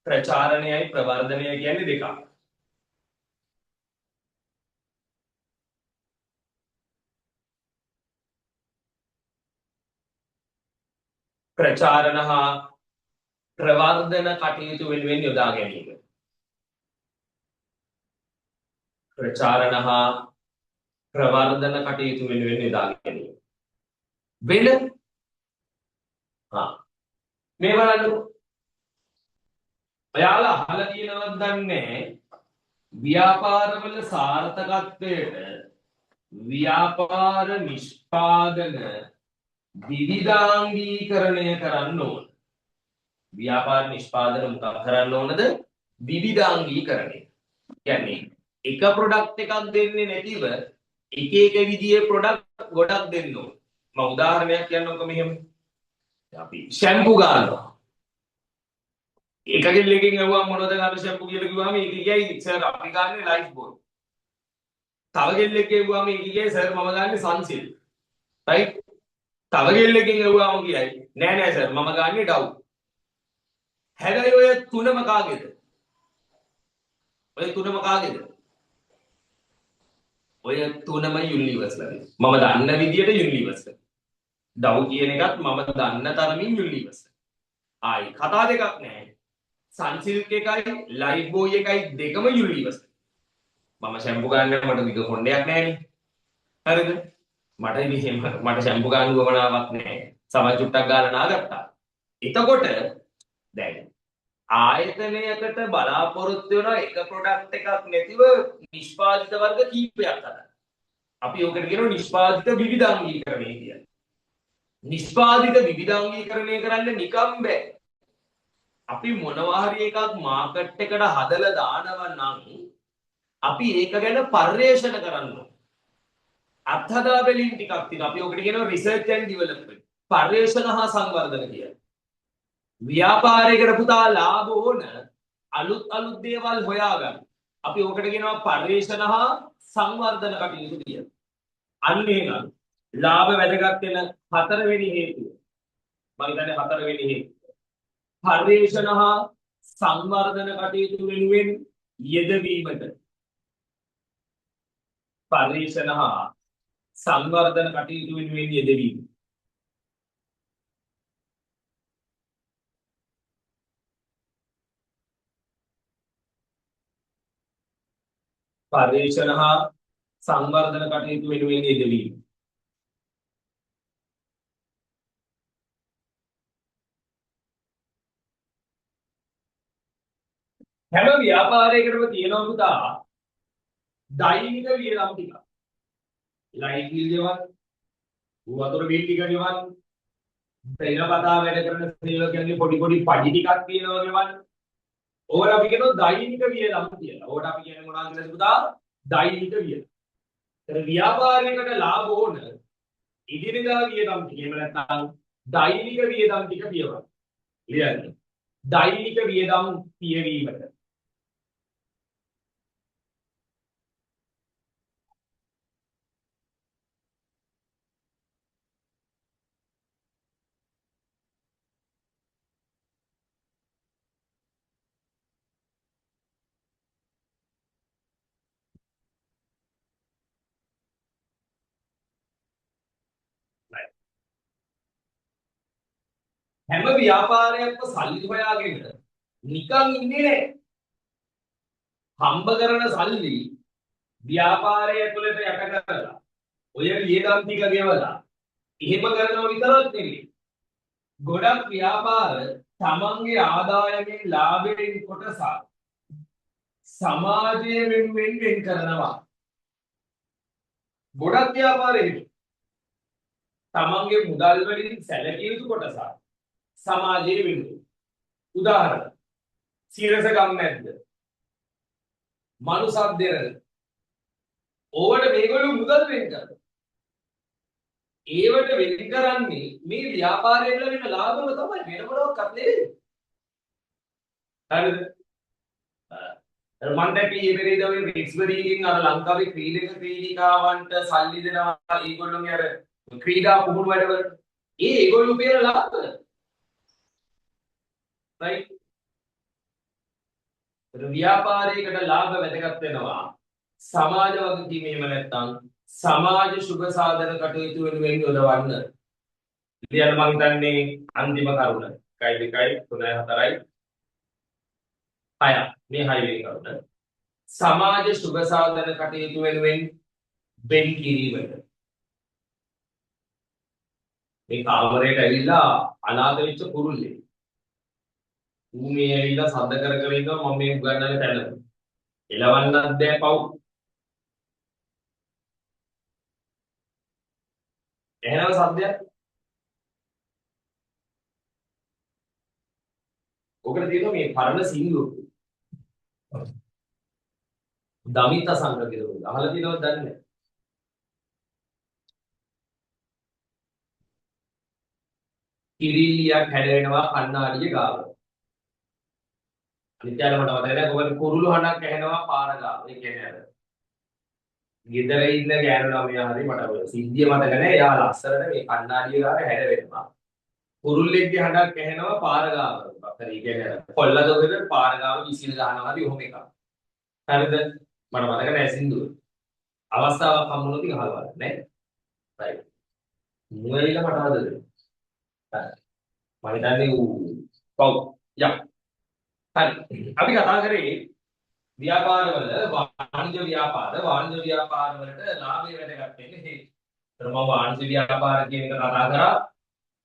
ප්‍රචාරණයයි ප්‍රවර්ධනය කියන්නේ දෙකක්. ප්‍රචාරණ හා ප්‍රවර්ධන කටයුතු වෙනුවෙන් යොදා ගැනීම. ප්‍රචාරණ හා ප්‍රවර්ධන කටයුතු වෙනුවෙන් යොදා ගැනීම. වෙන මේ බලන්න ඔයාලා අහලා තියෙනවද දන්නේ ව්‍යාපාරවල සාර්ථකත්වයට ව්‍යාපාර නිෂ්පාදන විවිධාංගීකරණය කරන්න ඕන. ව්‍යාපාර නිෂ්පාදන මොකක් කරන්න ඕනද? විවිධාංගීකරණය. කියන්නේ එක ප්‍රොඩක්ට් එකක් දෙන්නේ නැතිව එක එක විදිහේ ප්‍රොඩක්ට් ගොඩක් දෙන්න ඕන. මම උදාහරණයක් කියන්නම්කෝ මෙහෙම. අපි ෂැම්පු ගන්නවා. එක කෙල්ලකින් ඇහුවා මොනවද ගන්න ෂැම්පු කියලා කිව්වම ඒක කියයි සර් අපි ගන්නේ ලයිෆ් බෝයි. තව කෙල්ලෙක් ඇහුවාම ඒක කියයි සර් මම ගන්නේ සන්සිල්ක්. රයිට්? තව කෙල්ලකින් ඇහුවාම කියයි නෑ නෑ සර් මම ගන්නේ ඩව්. හැබැයි ඔය තුනම කාගේද? ඔය තුනම කාගේද? ඔය තුනම යුනිවර්ස්ලගේ. මම දන්න විදියට යුනිවර්ස්ල. ඩව් කියන එකත් මම දන්න තරමින් යුනිවර්ස්ල. ආයි කතා දෙකක් නැහැ. සන්සිල්ක් එකයි ලයිෆ් බෝයි එකයි දෙකම යුනිවර්ස්ල. මම ෂැම්පු ගන්න මට වික කොණ්ඩයක් නැහැනේ. හරිද? මට ඉතින් මට ෂැම්පු ගන්න උවමනාවක් නැහැ. සමහර චුට්ටක් ගාලා නාගත්තා. එතකොට දැන් ආයතනයකට බලාපොරොත්තු වෙන එක ප්‍රොඩක්ට් එකක් නැතිව නිෂ්පාදිත වර්ග කීපයක් හදන්න. අපි ඔකට කියනවා නිෂ්පාදිත විවිධාංගීකරණය කියලා. නිෂ්පාදිත විවිධාංගීකරණය කරන්න නිකම් බෑ. අපි මොනවා හරි එකක් මාකට් එකට හදලා දානවා නම් අපි ඒක ගැන පර්යේෂණ කරන්න ඕනේ. අත්හදා බැලීම් ටිකක් තියෙනවා. අපි ඔකට කියනවා රිසර්ච් ඇන්ඩ් ඩෙවලොප්මන්ට්. පර්යේෂණ හා සංවර්ධන කියලා. ව්‍යාපාරයකට පුතා ලාභ ඕන අලුත් දේවල් හොයාගන්න. අපි ඔකට කියනවා පර්යේෂණ හා සංවර්ධන කටයුතු කියලා. අන්න එහෙනම් ලාභ වැදගත් වෙන හතරවෙනි හේතුව. මම හිතන්නේ හතරවෙනි හේතුව. පර්යේෂණ හා සංවර්ධන කටයුතු වෙනුවෙන් යෙදවීමට. පර්යේෂණ හා සංවර්ධන කටයුතු වෙනුවෙන් යෙදවීම. පර්යේෂණ හා සංවර්ධන කටයුතු වෙනුවෙන් යෙදවීම. හැම ව්‍යාපාරයකටම තියෙනවා පුතා දෛනික වියදම් ටික. ලයිට් බිල් ගෙවන්න, වතුර බිල් ටික ගෙවන්න, දිනපතා වැඩ කරන සේවකයන්ගේ පොඩි පඩි ටිකක් තියෙනවා ගෙවන්න. ඕකට අපි කියනවා දෛනික වියදම් කියලා. ඕකට අපි කියන්නේ මොනවද කියලාද පුතා? දෛනික වියදම්. ඒතර ව්‍යාපාරයකට ලාභ ඕන ඉදිරියදා වියදම් ටික. එහෙම නැත්නම් දෛනික වියදම් ටික පියවන්න. ලියන්න. දෛනික වියදම් පියවීමට. හැම ව්‍යාපාරයක්ම සල්ලි හොයාගෙන නිකන් ඉන්නේ නැහැ. හම්බ කරන සල්ලි ව්‍යාපාරය ඇතුළට යට කරලා ඔය වියදම් ටික ගෙවලා එහෙම කරනව විතරක් නෙවෙයි. ගොඩක් ව්‍යාපාර තමන්ගේ ආදායමෙන් ලාභයෙන් කොටසක් සමාජය වෙනුවෙන් වෙන් කරනවා. ගොඩක් ව්‍යාපාරෙක තමන්ගේ මුදල් වලින් සැලකිය යුතු කොටසක් සමාජයේ වෙනුවෙන්. උදාහරණ සීරස ගම් නැද්ද? මනුසක් දෙරද? ඕවට මේගොල්ලෝ මුදල් වෙන් කරනවා. ඒවට වෙන් කරන්නේ මේ ව්‍යාපාරයෙන් ලැබෙන ලාභම තමයි, වෙන මොනවාක්වත් නෙවෙයි. හරිද? මම දැක්කේ මේ පෙරේදා ඔය රික්ස්බරිගෙන් අර ලංකාවේ ක්‍රීඩිකාවන්ට සල්ලි දෙනවා ඒගොල්ලෝගේ අර ක්‍රීඩා පුහුණු වැඩවලට. ඒගොල්ලෝ පේන ලාභ. right? ව්‍යාපාරයකට ලාභ වැදගත් වෙනවා. සමාජ වගකීම එහෙම නැත්නම් සමාජ සුභ සාධන කටයුතු වෙනුවෙන් යොදවන්න. ඉතින් මම හිතන්නේ අන්තිම කරුණ 1 2 3 4යි 6 මේ 6 වෙනි කරුණ. සමාජ සුභ සාධන කටයුතු වෙනුවෙන් වෙන් කිරීමට. මේ කාමරයට ඇවිල්ලා අනාථ වෙච්ච කුරුල්ලෙක්. ඌ මේ ඇවිල්ලා සද්ද කර ඉන්නවා මම මේ උගන්නන්නේ තැන. එලවන්නත් බෑ පව්. එහෙනම් සද්දයක්. ඔකට තියෙනවා මේ පරණ සිංදුව. දමිත සංග කියලා. අහලා තියෙනවද දන්නේ නැහැ. කිරිල්ලියක් හැදෙනවා කණ්ණාඩිය ගාව. අනිත් යාළුවා මට මතක නැහැ කොහොමද කුරුළු හඬක් ඇහෙනවා පාර ගාව. ඒ කියන්නේ අර ගෙදර ඉන්න ගෑනු ළමයා හරි මට ඔය සිද්ධිය මතක නැහැ. එයා ලස්සනට මේ කණ්ණාඩිය ගාව හැදෙනවා. කුරුල්ලෙක්ගේ හඬක් ඇහෙනවා පාර ගාව. ඒ කියන්නේ කොල්ලදොරේ පාර ගාව විසින ගන්නවා හරි ඔහොම එකක්. හරිද? මට මතක නැහැ සින්දුව. අවස්ථාවක් හම්බුනොත් ඉතින් අහලා බලන්න නේ. right. මුලින්ම මට හදද. හරි. මම හිතන්නේ පව්. යා. හරි. අපි කතා කරේ ව්‍යාපාරවල වාණිජ්‍ය ව්‍යාපාර වලට ලාභය වැදගත් වෙන්නේ හේතු. ඒතර මම වාණිජ්‍ය ව්‍යාපාර කියන එක කතා කරා.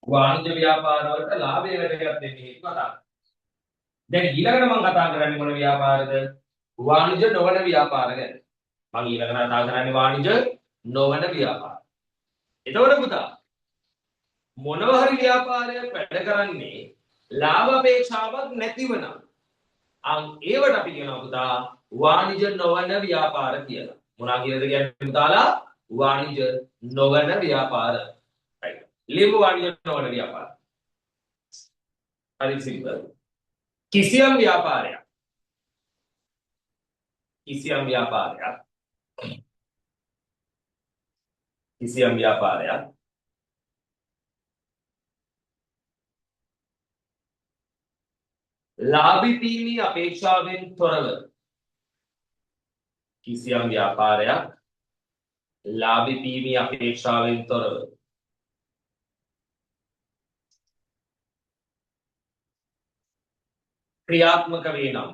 වාණිජ්‍ය ව්‍යාපාර වලට ලාභය වැදගත් වෙන්නේ හේතු කතා කරා. දැන් ඊළඟට මම කතා කරන්නේ මොන ව්‍යාපාරද? වාණිජ්‍ය නොවන ව්‍යාපාර ගැන. මම ඊළඟට කතා කරන්නේ වාණිජ්‍ය නොවන ව්‍යාපාර. එතකොට පුතා මොනවා හරි ව්‍යාපාරයක් වැඩ කරන්නේ ලාභ අපේක්ෂාවක් නැතිව නම් ඒවට අපි කියනවා පුතා වාණිජ්‍ය නොවන ව්‍යාපාර කියලා. මොනවා කියලාද කියන්නේ පුතාලා? වාණිජ්‍ය නොවන ව්‍යාපාර. right. ලියමු වාණිජ්‍ය නොවන ව්‍යාපාර. හරි සිම්පල්. කිසියම් ව්‍යාපාරයක් ලාභීපීමේ අපේක්ෂාවෙන් තොරව ක්‍රියාත්මක වේ නම්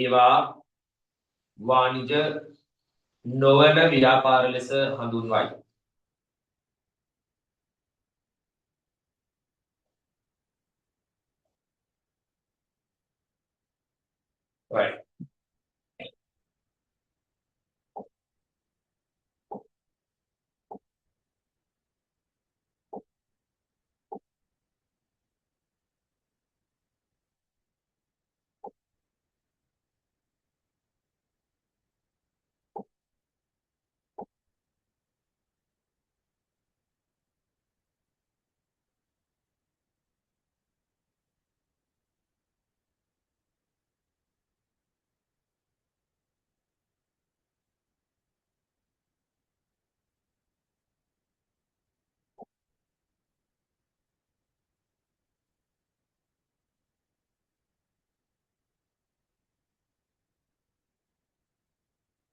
ඒවා වාණිජ නොවන ව්‍යාපාර ලෙස හඳුන්වයි. right.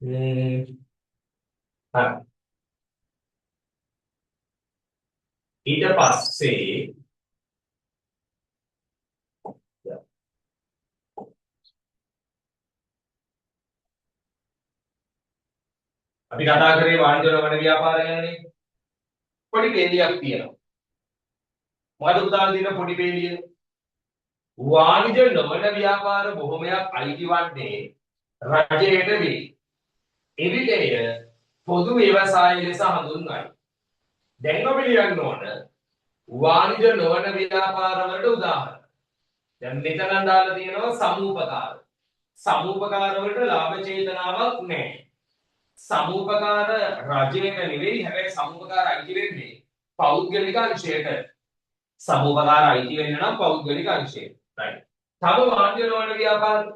හරි. ඊට පස්සේ අපි කතා කරේ වාණිජ්‍ය නොවන ව්‍යාපාර ගැනනේ. පොඩි පේලියක් තියෙනවා. මොකද උදාහරණ දෙන්න පොඩි පේලිය. වාණිජ්‍ය නොවන ව්‍යාපාර බොහොමයක් අයිති වන්නේ රජයට වේ. එවිටය පොදු ව්‍යවසාය ලෙස හඳුන්වයි. දැන් අපි ලියන්න ඕන වාණිජ්‍ය නොවන ව්‍යාපාර වලට උදාහරණ. දැන් මෙතන දාලා තියෙනවා සමූපකාර. සමූපකාර වලට ලාභ චේතනාවක් නැහැ. සමූපකාර රජයට නෙවෙයි හැබැයි සමූපකාර අයිති වෙන්නේ පෞද්ගලික අංශයට. සමූපකාර අයිති වෙන්න නම් පෞද්ගලික අංශයට. right. තව වාණිජ්‍ය නොවන ව්‍යාපාර.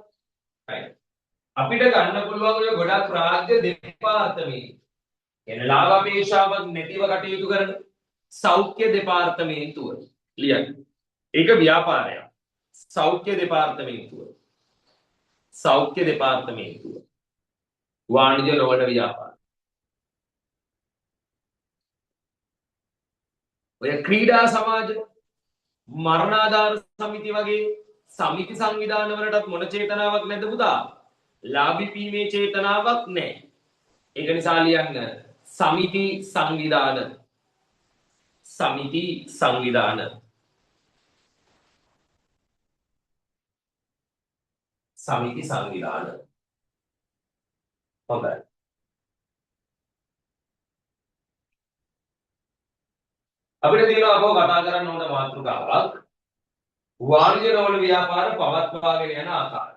right. අපිට ගන්න පුළුවන් ඔය ගොඩක් රාජ්‍ය දෙපාර්තමේන්තු. එන ලාභ අපේක්ෂාවක් නැතිව කටයුතු කරන සෞඛ්‍ය දෙපාර්තමේන්තුව. ලියන්න. ඒක ව්‍යාපාරයක්. සෞඛ්‍ය දෙපාර්තමේන්තුව. වාණිජ්‍ය නොවන ව්‍යාපාර. ඔය ක්‍රීඩා සමාජ මරණාධාර සමිති වගේ සමිති සංවිධාන වලටත් මොන චේතනාවක් නැද්ද පුතා? ලාභී පීමේ චේතනාවක් නැහැ. ඒක නිසා ලියන්න සමිති සංවිධාන. හොඳයි. අපිට තියෙනවා අපව කතා කරන්න ඕන මාතෘකාවක් වාණිජ නොවන ව්‍යාපාර පවත්වාගෙන යන ආකාරය.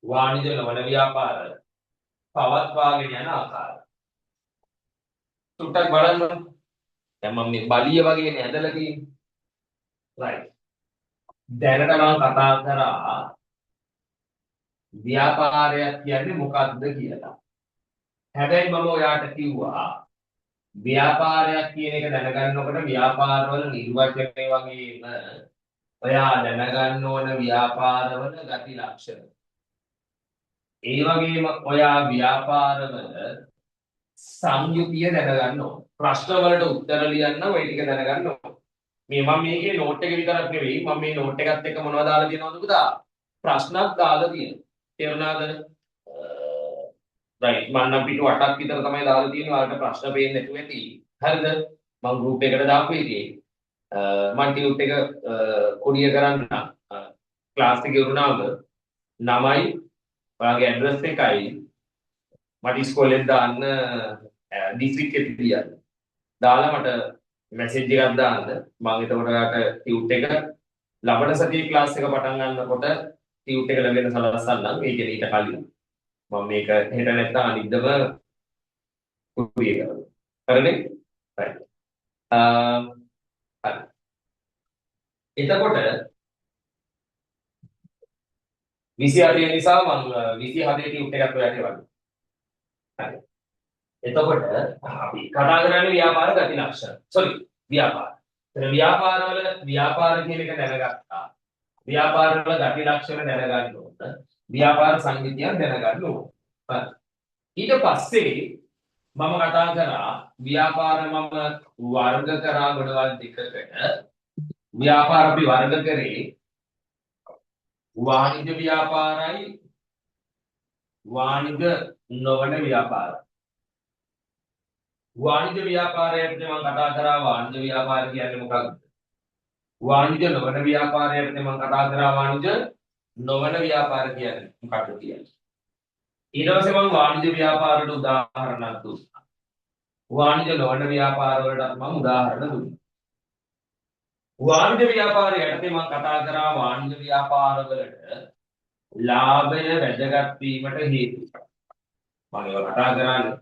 වාණිජ නොවන ව්‍යාපාර පවත්වාගෙන යන ආකාරය. සුට්ටක් බලන්න. දැන් මම මේ බලිය වගේනේ ඇදලා තියෙන්නේ. right. දැනට මම කතා කරා ව්‍යාපාරයක් කියන්නේ මොකක්ද කියලා. හැබැයි මම ඔයාට කිව්වා ව්‍යාපාරයක් කියන එක දැනගන්නකොට ව්‍යාපාරවල නිර්වචනය වගේම ඔයා දැනගන්න ඕන ව්‍යාපාරවල ගති ලක්ෂණ. ඒ වගේම ඔයා ව්‍යාපාරවල සංයුතිය දැනගන්න ඕන. ප්‍රශ්න වලට උත්තර ලියන්න ඔය ටික දැනගන්න ඕන. මම මේකේ නෝට් එක විතරක් නෙවෙයි මම මේ නෝට් එකත් එක්ක මොනවද දාලා තියෙනවද පුතා? ප්‍රශ්නක් දාලා තියෙනවා. තේරුණාද? right මම නම් පිටු 8ක් විතර තමයි දාලා තියෙන්නේ. ඔයාලට ප්‍රශ්න පේන්නේ නැතුව ඇති. හරිද? මම group එකට දාපු එකේ මම ටියුට් එක කොඩිය කරන්න ක්ලාස් එකේ වුණාම 9යි ඔයාගේ ඇඩ්‍රස් එකයි මට ඉස්කෝලෙන් දාන්න ඩිස්ට්‍රික්ට් එකේ තියන්න. දාලා මට මැසේජ් එකක් දාන්න. මම එතකොට ඔයාට ටියුට් එක ලබන සතියේ ක්ලාස් එක පටන් ගන්නකොට ටියුට් එක ලැබෙන සලස්සන්නම්. ඒ කියන්නේ ඊට කලින් මම මේක හෙට නැත්නම් අනිද්දම කුරිය කරනවා. හරිනේ? right. හරි. එතකොට 28 නිසා මම 27 ටියුට් එකක් ඔයාට එවන්න. හරි. එතකොට අපි කතා කරන්නේ ව්‍යාපාර ගති ලක්ෂණ. sorry ව්‍යාපාර. එතන ව්‍යාපාර කියන එක දැනගත්තා. ව්‍යාපාරවල ගති ලක්ෂණ දැනගන්න ඕන. ව්‍යාපාර සංගීතයක් දැනගන්න ඕන. හරි. ඊට පස්සේ මම කතා කරා ව්‍යාපාර මම වර්ග කරා ගොඩවල් දෙකකට. ව්‍යාපාර අපි වර්ග කරේ වාණිජ ව්‍යාපාරයි වාණිජ නොවන ව්‍යාපාර. වාණිජ ව්‍යාපාරයට මම කතා කරා වාණිජ ව්‍යාපාර කියන්නේ මොකක්ද? වාණිජ නොවන ව්‍යාපාරයට මම කතා කරා වාණිජ නොවන ව්‍යාපාර කියන්නේ මොකක්ද කියලා. ඊට පස්සේ මම වාණිජ ව්‍යාපාරවලට උදාහරණයක් දුන්නා. වාණිජ නොවන ව්‍යාපාර වලට මම උදාහරණ දුන්නා. වාණිජ ව්‍යාපාරය යටතේ මම කතා කරා වාණිජ ව්‍යාපාරවලට ලාභය වැදගත් වීමට හේතු. මම ඒවා කතා කරන්නේ.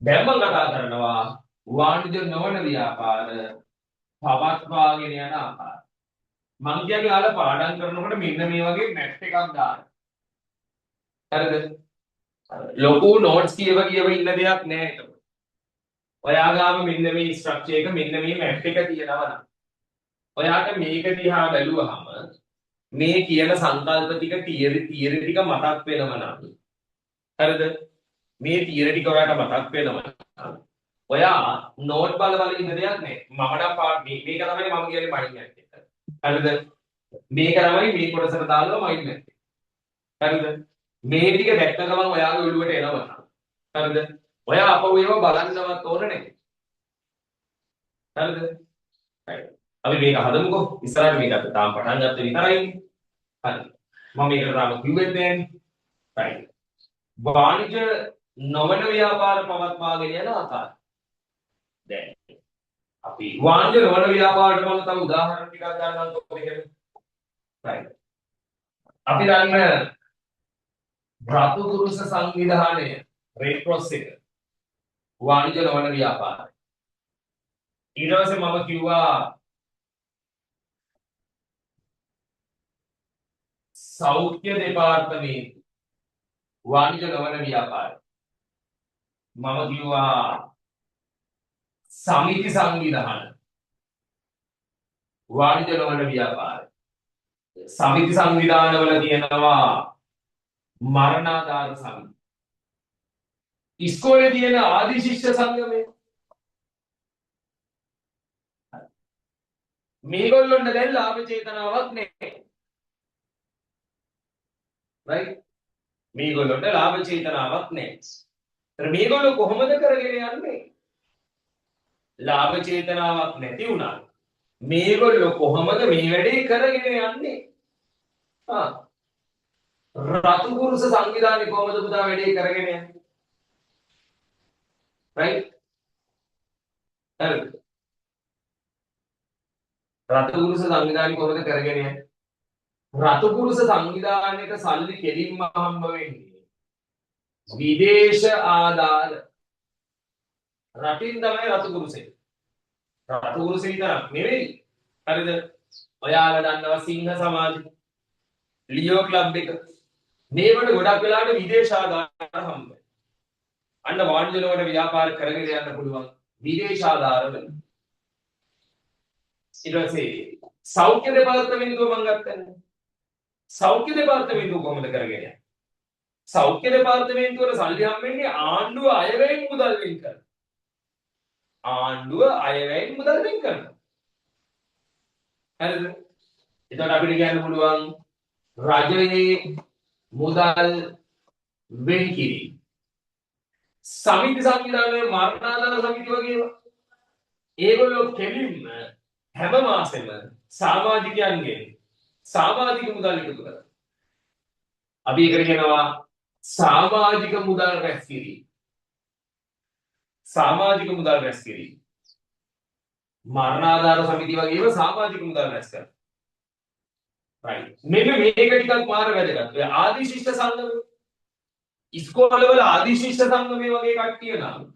දැන් මම කතා කරනවා වාණිජ නොවන ව්‍යාපාර පවත්වාගෙන යන ආකාරය. මම කියන්නේ ඔයාලා පාඩම් කරනකොට මෙන්න මේ වගේ මැට් එකක් දාන්න. හරිද? ලොකු නෝට්ස් කියව ඉන්න දෙයක් නෑ ඒක. ඔයා ගාව මෙන්න මේ ස්ට්‍රක්චර් එක මෙන්න මේ මැප් එක තියෙනවා නම් ඔයාට මේක දිහා බැලුවහම මේ කියන සංකල්ප ටික තියරි ටික මතක් වෙනව නම් හරිද මේ තියරි ටික ඔයාට මතක් වෙනව නම් ඔයා නෝට් බල ඉන්න දෙයක් නෑ මම නම් මේක තමයි මම කියන්නේ මයින්ඩ් මැප් එක හරිද මේක තමයි මේ කොටසට දාලා මයින්ඩ් මැප් එක හරිද මේ ටික දැක්ක ගමන් ඔයාගේ ඔළුවට එනවා හරිද ඔයා අපව ඒව බලන්නවත් ඕන නැහැ. හරිද? හරි. අපි මේක හදමුකෝ. ඉස්සරහට මේක අපි තාම පටන් ගත්ත විතරයි. හරි. මම මේකට තාම කිව්වෙත් නෑනේ. right. වාණිජ නොවන ව්‍යාපාර පවත්වාගෙන යන ආකාරය. දැන් අපි වාණිජ නොවන ව්‍යාපාරට මම තව උදාහරණ ටිකක් ගන්නම් කොහොමද කියලා. right. අපි ගන්න රතු කුරුස සංවිධානය රෙඩ් ක්‍රොස් එක වාණිජ නොවන ව්‍යාපාරය. ඊට පස්සේ මම කිව්වා සෞඛ්‍ය දෙපාර්තමේන්තුව වාණිජ නොවන ව්‍යාපාරය. මම කිව්වා සමිති සංවිධාන වාණිජ නොවන ව්‍යාපාරය. සමිති සංවිධානවල තියෙනවා මරණාධාර සමිති. ඉස්කෝලේ තියෙන ආදි ශිෂ්‍ය සංගමය මේගොල්ලොන්ට දැන් ලාභ චේතනාවක් නැහැ. right මේගොල්ලොන්ට ලාභ චේතනාවක් නැහැ. ඒතර මේගොල්ලෝ කොහොමද කරගෙන යන්නේ? ලාභ චේතනාවක් නැති වුණා. මේගොල්ලෝ කොහොමද මේ වැඩේ කරගෙන යන්නේ? රතු කුරුස සංවිධානය කොහොමද පුතා වැඩේ කරගෙන යන්නේ? right හරිද? රතුකුරුස සංවිධානය කොහොමද කරගෙන යන්නේ? රතුකුරුස සංවිධානයේට සල්ලි කෙලින්ම හම්බ වෙන්නේ විදේශ ආධාර. රටින් තමයි රතුකුරුසේ. රතුකුරුසේ විතරක් නෙවෙයි. හරිද? ඔයාලා දන්නවා සිංහ සමාජය, ලියෝ ක්ලබ් එක. මේවට ගොඩක් වෙලාවට විදේශ ආධාර හම්බ වෙනවා. අන්න වාණිජ ලෝකවල ව්‍යාපාර කරගෙන යන්න පුළුවන් විදේශ ආධාර වලින්. ඊට පස්සේ සෞඛ්‍ය දෙපාර්තමේන්තුව මම ගත්තනේ. සෞඛ්‍ය දෙපාර්තමේන්තුව කොහොමද කරගෙන යන්නේ? සෞඛ්‍ය දෙපාර්තමේන්තුවට සල්ලි හම්බෙන්නේ ආණ්ඩුව අයවැයෙන් මුදල් වෙන් කරනවා. ආණ්ඩුව අයවැයෙන් මුදල් වෙන් කරනවා. හරිද? එතකොට අපිට කියන්න පුළුවන් රජයේ මුදල් වෙන් කිරීම. සමිති සංවිධානයේ මරණාධාර සමිති වගේ ඒගොල්ලෝ කෙලින්ම හැම මාසෙම සමාජිකයන්ගෙන් සමාජික මුදල් එකතු කරනවා. අපි ඒකට කියනවා සමාජික මුදල් රැස් කිරීම. සමාජික මුදල් රැස් කිරීම. මරණාධාර සමිති වගේම සමාජික මුදල් රැස් කරනවා. right. මෙන්න මේක ටිකක් මාර වැදගත්. ඔය ආදි ශිෂ්ට සංගම ඉස්කෝලවල ආදි ශිෂ්ට සංගමයේ වගේ කට්ටිය නම්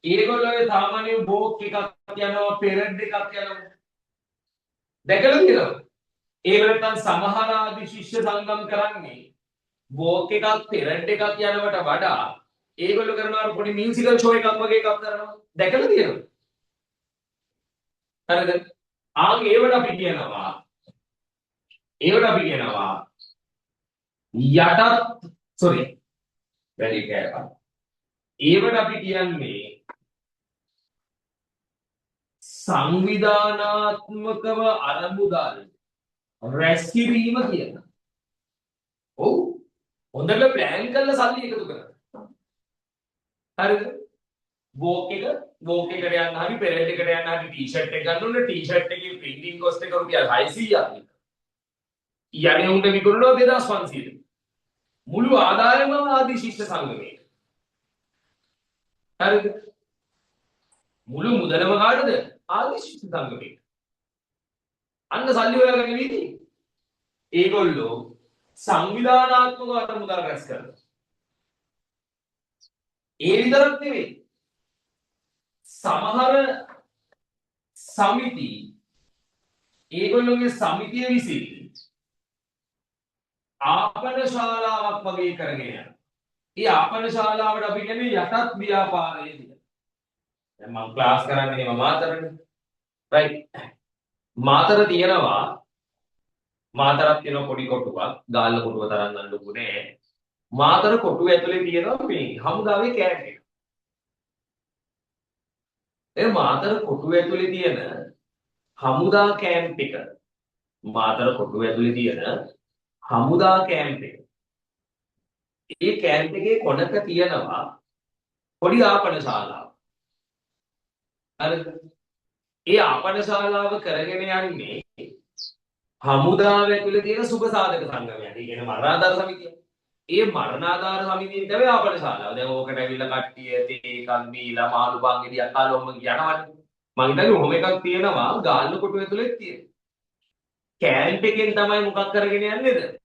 ඒගොල්ලෝ සාමාන්‍ය බෝක් එකක් යනවා පෙරඩ් එකක් යනවා. දැකලා තියෙනවද? ඒ වෙලෙන් සමහර ආදි ශිෂ්ට සංගම් කරන්නේ බෝක් එකක් පෙරඩ් එකක් යනවට වඩා ඒගොල්ලෝ කරනවා පොඩි මියුසිකල් ෂෝ එකක් වගේ එකක් කරනවා. දැකලා තියෙනවද? හරිද? ඒවට අපි කියනවා යටත් sorry වැඩි කෑවා. ඒවට අපි කියන්නේ සංවිධානාත්මකව අරමුදල් රැස් කිරීම කියනවා. ඔව්. හොඳට ප්ලෑන් කරලා සල්ලි එකතු කරනවා. හරිද? වෝක් එකට යන්න හරි පෙරේඩ් එකට යන්න හරි ටී-ෂර්ට් එක ගන්න ඕනේ. ටී-ෂර්ට් එකේ ප්‍රින්ටින් කොස්ට් එක රුපියල් 600ක්. යන්නේ උන්ට විකුණනවා 2500. මුළු ආදායම ආදි ශිෂ්ට සංගමයේ. හරිද? මුළු මුදලම කාටද? ආදි ශිෂ්ට සංගමයේ. අන්න සල්ලි හොයාගෙන ඉන්නේ. ඒගොල්ලෝ සංවිධානාත්මකව අර මුදල් රැස් කරනවා. ඒ විතරක් නෙවෙයි. සමහර සමිති ඒගොල්ලෝගේ සමිතිය විසින් ආපන ශාලාවක් වගේ කරගෙන යනවා. ඒ ආපන ශාලාවට අපි කියන්නේ යටත් ව්‍යාපාරය කියලා. දැන් මම ක්ලාස් කරන්නේ මාතරනේ. රයිට්. මාතර තියෙනවා මාතරක් තියෙන පොඩි කොටුවක් ගාල්ල කොටුව තරම් නම් ලොකු නෑ. මාතර කොටුව ඇතුලේ තියෙනවා මේ හමුදාවේ කැම්ප් එක. ඒ මාතර කොටුව ඇතුලේ තියෙන හමුදා කැම්ප් එක මාතර කොටුව ඇතුලේ තියෙන හමුදා කැම්ප් එක. ඒ කැම්ප් එකේ කොනක තියෙනවා පොඩි ආපන ශාලාවක්. හරිද? ඒ ආපන ශාලාව කරගෙන යන්නේ හමුදාව ඇතුලේ තියෙන සුබ සාධක සංගමයක්. ඒ කියන්නේ මරණාධාර සමිතිය. ඒ මරණාධාර සමිතියෙන් තමයි ආපන ශාලාව. දැන් ඕකට ඇවිල්ලා කට්ටිය තේ කන් බීලා මාළු පන් ගෙඩියක් කාලොම යනවනේ. මං හිතන්නේ ඔහොම එකක් තියෙනවා ගාල්ල කොටුව ඇතුලේ තියෙන. කැම්ප් එකෙන් තමයි මොකක් කරගෙන යන්නේද?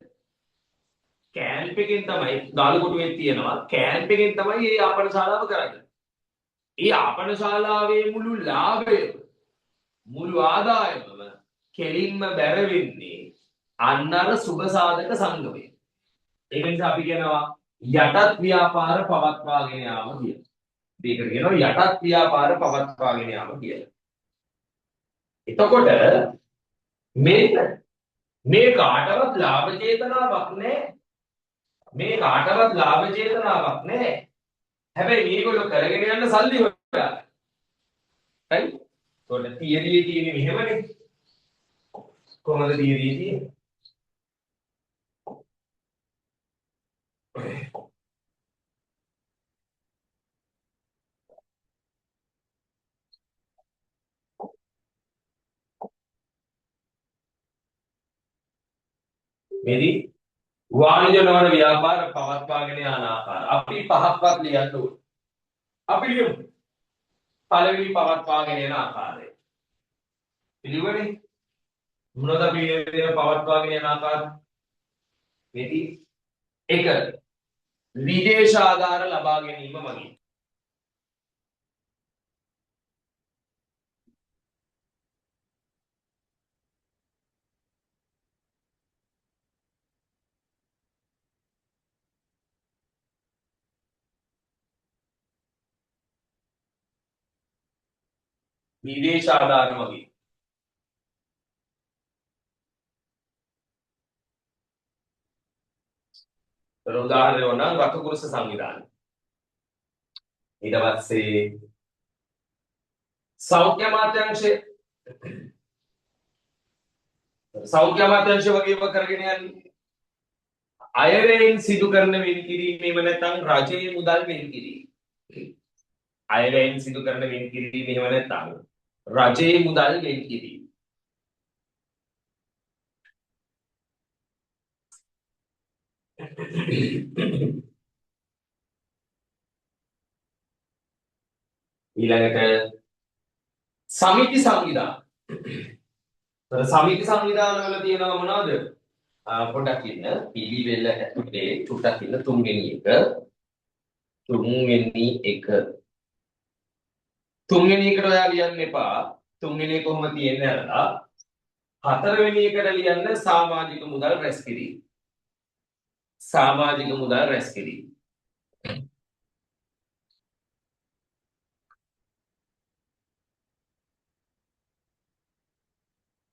කැම්ප් එකෙන් තමයි ගාල්ල කොටුවේ තියෙනවා. කැම්ප් එකෙන් තමයි මේ ආපන ශාලාව කරන්නේ. ඒ ආපන ශාලාවේ මුළු ලාභය මුළු ආදායමම කෙලින්ම බැර වෙන්නේ අන්න අර සුබ සාධක සංගමය. ඒක නිසා අපි කියනවා යටත් ව්‍යාපාර පවත්වාගෙන යාම කියලා. මේකට කියනවා යටත් ව්‍යාපාර පවත්වාගෙන යාම කියලා. එතකොට මේ කාටවත් ලාභ චේතනාවක් නැහැ. හැබැයි මේගොල්ලෝ කරගෙන යන සල්ලි හොයලා. හරි? ඒකට තියරියේ තියෙන්නේ මෙහෙමනේ. කොහොමද තියරියේ තියෙන්නේ? මේදී වාණිජ නොවන ව්‍යාපාර පවත්වාගෙන යන ආකාර අපි පහක්වත් ලියන්න ඕනේ. අපි ලියමු. පළවෙනි පවත්වාගෙන යන ආකාරය. පිළිවෙලනේ මොනවද අපි මේ පවත්වාගෙන යන ආකාර මෙති එක විදේශ ආධාර ලබා ගැනීම මගින් විදේශ ආධාර මගින් උදාහරණයක් නම් රතුකුරුස සංවිධානය ඊට පස්සේ සෞඛ්‍ය අමාත්‍යාංශය වගේම කරගෙන යන්නේ අයවැයෙන් සිදු කරන වෙන්කිරීමේම නැත්නම් රජයේ මුදල් වෙන්කිරීම අයවැයෙන් සිදු කරන වෙන්කිරීමේම නැත්නම් රජයේ මුදල් වෙන්කිරීම ඊළඟට සමිති සංවිධාන. සමිති සංවිධාන වල තියෙනවා මොනවද? පොඩ්ඩක් ඉන්න පිළිවෙල ඇතුලේ චුට්ටක් ඉන්න තුන්වෙනි එක තුන්වෙනි එකට ඔයා ලියන්න එපා. තුන්වෙනි එක කොහොම තියෙන්නේ අරලා හතරවෙනි එකට ලියන්න සමාජික මුදල් රැස් කිරීම. සමාජික මුදල් රැස් කිරීම.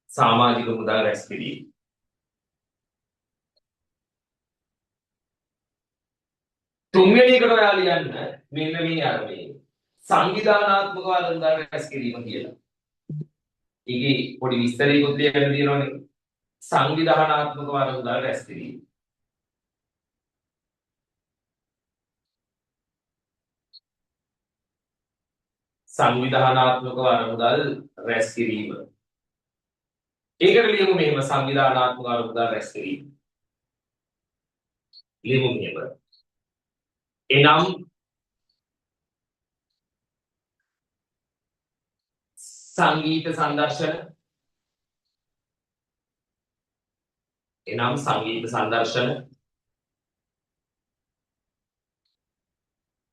සමාජික මුදල් රැස් කිරීම. තුන්වෙනි එකට ඔයා ලියන්න මෙන්න මේ අරමුණේ සංවිධානාත්මක මුදල් රැස් කිරීම කියලා. ඒකේ පොඩි විස්තරයකුත් ලියන්න තියෙනවනේ. සංවිධානාත්මක මුදල් රැස් කිරීම. සංවිධානාත්මක මුදල් රැස් කිරීම. ඒකට ලියමු මෙහෙම සංවිධානාත්මක මුදල් රැස් කිරීම. ලියමු මෙහෙම. එනම් සංගීත සංදර්ශන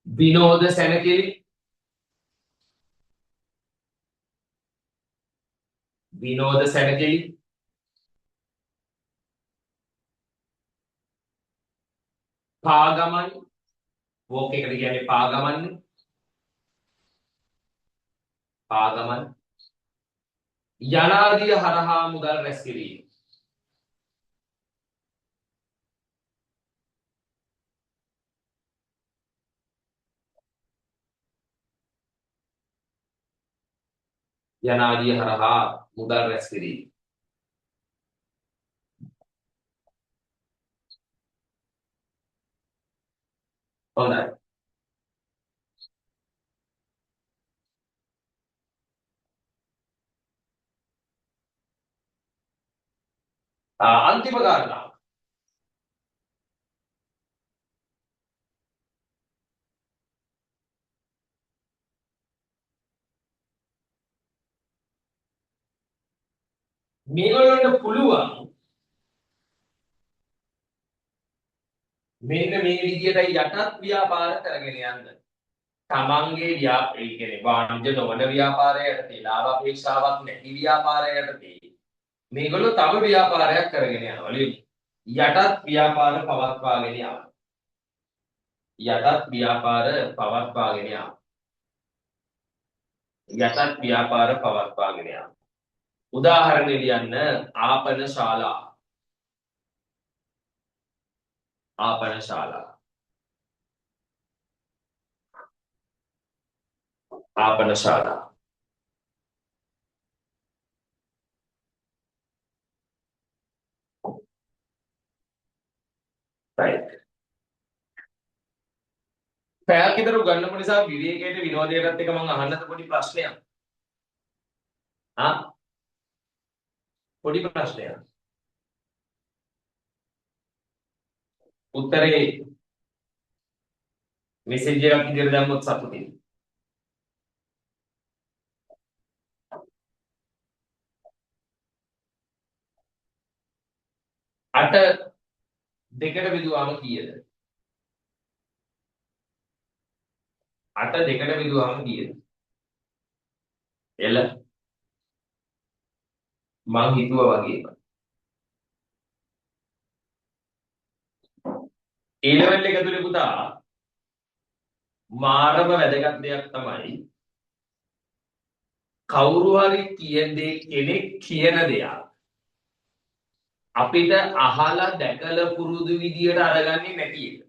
විනෝද සැනකෙළි පාගමන් වෝක් එකට කියන්නේ පාගමන් යනාදිය හරහා මුදල් රැස් කිරීම. යනාදිය හරහා මුදල් රැස් කිරීම. හොඳයි. අන්තිම කාරණා මේගොල්ලන්ට පුළුවන් මෙන්න මේ විදියට යටත් ව්‍යාපාර කරගෙන යන්න. තමන්ගේ ඒ කියන්නේ වාණිජ නොවන ව්‍යාපාරයකට ලාභ අපේක්ෂාවක් නැති ව්‍යාපාරයකට මේගොල්ලෝ තව ව්‍යාපාරයක් කරගෙන යනවා. යටත් ව්‍යාපාර පවත්වාගෙන යනවා. උදාහරණ ලියන්න ආපන ශාලා. right. පැයක් විතර උගන්නපු නිසා විවේකයට විනෝදයටත් එක මම අහන්නත් පොඩි ප්‍රශ්නයක්. පොඩි ප්‍රශ්නයක්. උත්තරේ මෙසේජ් එකක් ඉදිරියට දැම්මොත් සතුටින්. 8 දෙකට බෙදුවාම කීයද? 8 දෙකට බෙදුවාම කීයද? එල මං හිතුවා වගේම. A level එක තුලේ පුතා මාරම වැදගත් දෙයක් තමයි කවුරු හරි කියන දේ කෙනෙක් කියන දෙයක් අපිට අහලා දැකලා පුරුදු විදියට අරගන්නේ නැති එක.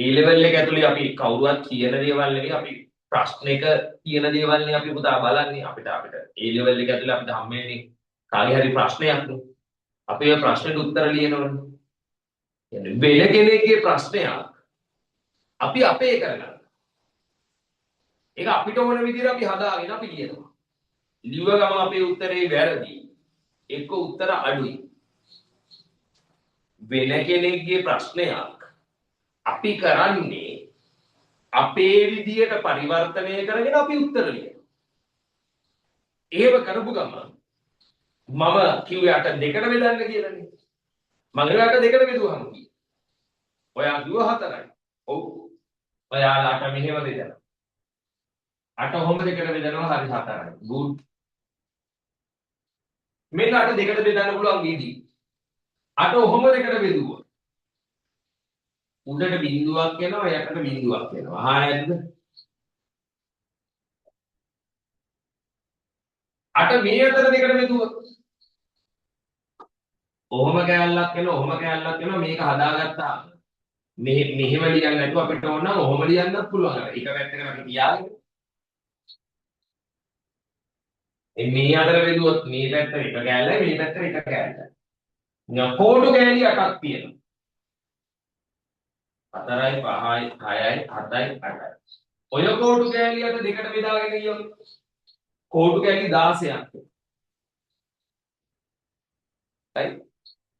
A level එක ඇතුලේ අපි කවුරුවත් කියන දේවල් නෙවෙයි අපි ප්‍රශ්නෙක කියන දේවල් නේ අපි පුතා බලන්නේ අපිට A level එක ඇතුලේ අපිට හම්බෙන්නේ කාගේ හරි ප්‍රශ්නයක් නේ. අපි ඒ ප්‍රශ්නෙට උත්තර ලියනවනේ. කියන්නේ වෙන කෙනෙක්ගේ ප්‍රශ්නයක් අපි අපේ කරගන්න. ඒක අපිට ඕන විදිහට අපි හදාගෙන අපි ලියනවා. ලියුව ගමන් අපේ උත්තරේ වැරදි. එක්ක උත්තර අඩුයි. වෙන කෙනෙක්ගේ ප්‍රශ්නයක් අපි කරන්නේ අපේ විදියට පරිවර්තනය කරගෙන අපි උත්තර ලියනවා. ඒව කරපු ගමන් මම කිව්වේ 8 දෙකට බෙදන්න කියලානේ. මම 8 දෙකට බෙදුවහම කී. ඔයා කිව්ව 4යි. ඔව්. ඔයාලා 8 මෙහෙම බෙදනවා. 8 ඔහොම දෙකට බෙදනවා හරි 4යි. good. මෙන්න 8 දෙකට බෙදන්න පුළුවන් විදි. 8 ඔහොම දෙකට බෙදුවා. උඩට බිඳුවක් එනවා යටට බිඳුවක් එනවා. ආයෙත් 8 මේ අතර දෙකට බෙදුවා. ඔහොම කැලලක් එනවා ඔහොම කැලලක් එනවා මේක හදාගත්තා. මෙහෙම ලියන්න නැතුව අපිට ඕන නම් ඔහොම ලියන්නත් පුළුවන්. එක පැත්තකට අපි තියාගෙන. මේ අතර බෙදුවොත් මේ පැත්තට එක කැලලයි මේ පැත්තට එක කැලලයි. කොටු කැලි 8ක් තියෙනවා. 4යි 5යි 6යි 7යි 8යි. ඔය කෝටු කෑලි අත දෙකට බෙදාගෙන ගියොත් කෝටු කෑලි 16ක්. හරි.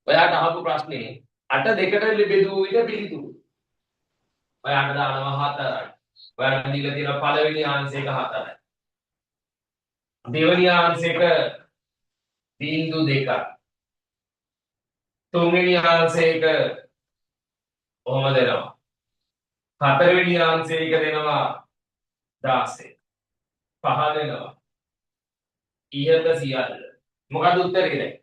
ඔයාට අහපු ප්‍රශ්නේ 8 දෙකට බෙදුව විට පිළිතුරු. ඔයාට දානවා 4යි. ඔයාට දීලා තියෙන පළවෙනි ආන්සර් එක 4යි. දෙවෙනි ආන්සර් එක බිංදු 2යි. තුන්වෙනි ආන්සර් එක ඔහොම දෙනවා. හතරවෙනි ආන්සර් එක දෙනවා 16. පහ දෙනවා. ඉහත සියල්ල. මොකද උත්තරේ දැන්?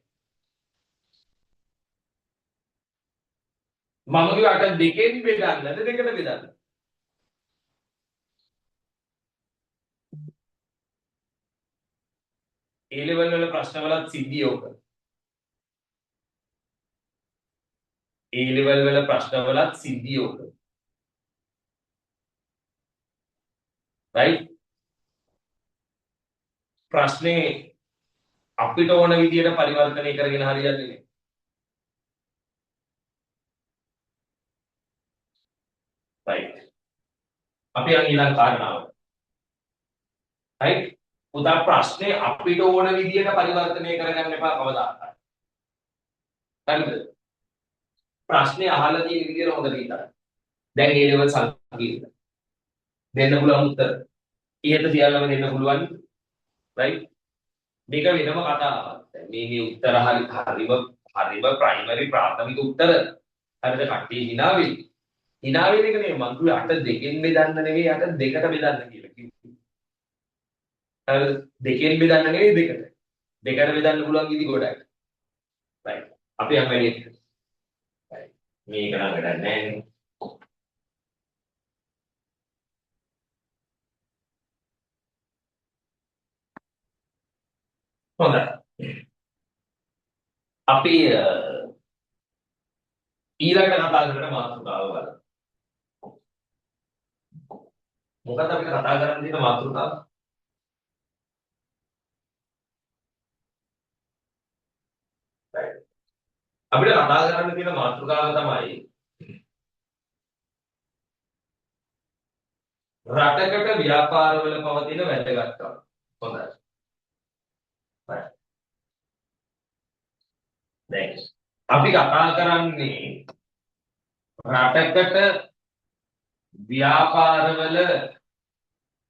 මම කිව්වට දෙකෙන් බෙදන්නද දෙකට බෙදන්නද? A level වල ප්‍රශ්න වලත් සිද්ධිය ඕක. A level වල ප්‍රශ්න වලත් සිද්ධිය ඕක. right? ප්‍රශ්නේ අපිට ඕන විදියට පරිවර්තනය කරගෙන හරියන්නේ නැහැ. right? අපි යන් ඊළඟ කාරණාවට. right? උදා ප්‍රශ්නේ අපිට ඕන විදියට පරිවර්තනය කරගන්න එපා කවදාවත්. හරිද? ප්‍රශ්නේ අහලා තියෙන විදියට හොඳට හිතන්න. දැන් A level සංකීර්ණ. දෙන්න පුළුවන් උත්තර. ඉහත සියල්ලම දෙන්න පුළුවන්. right? මේක වෙනම කතාවක්. මේ උත්තර හරිම ප්‍රයිමරි ප්‍රාථමික උත්තර. හරිද? කට්ටිය hina වෙයි. hina වෙන එක නෙමෙයි මං කිව්වේ 8 දෙකෙන් බෙදන්න නෙවෙයි 8 දෙකට බෙදන්න කියලා කිව්වේ. හරිද? දෙකෙන් බෙදන්න නෙවෙයි දෙකට. දෙකට බෙදන්න පුළුවන් ඉදි ගොඩක්. right. අපි යම් වැඩි. right. මේක නම් වැඩක් නැහැ නේ. හොඳයි. අපි ඊළඟට කතා කරන මාතෘකාව බලමු. මොකක්ද අපිට කතා කරන්න තියෙන මාතෘකාව? අපිට කතා කරන්න තියෙන මාතෘකාව තමයි රටකට ව්‍යාපාරවල පවතින වැදගත්කම්. හොඳයි. දැන් අපි කතා කරන්නේ රටකට ව්‍යාපාරවල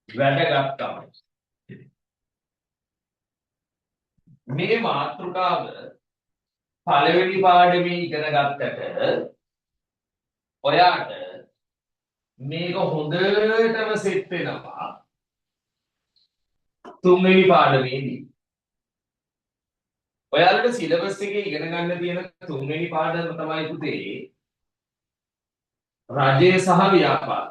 වැදගත්කම. මේ මාතෘකාව පළවෙනි පාඩමේ ඉගෙන ගත්තට ඔයාට මේක හොඳටම සෙට් වෙනවා තුන්වෙනි පාඩමේදී. ඔයාලට සිලබස් එකේ ඉගෙන ගන්න තියෙන තුන්වෙනි පාඩම තමයි පුතේ රජය සහ ව්‍යාපාර.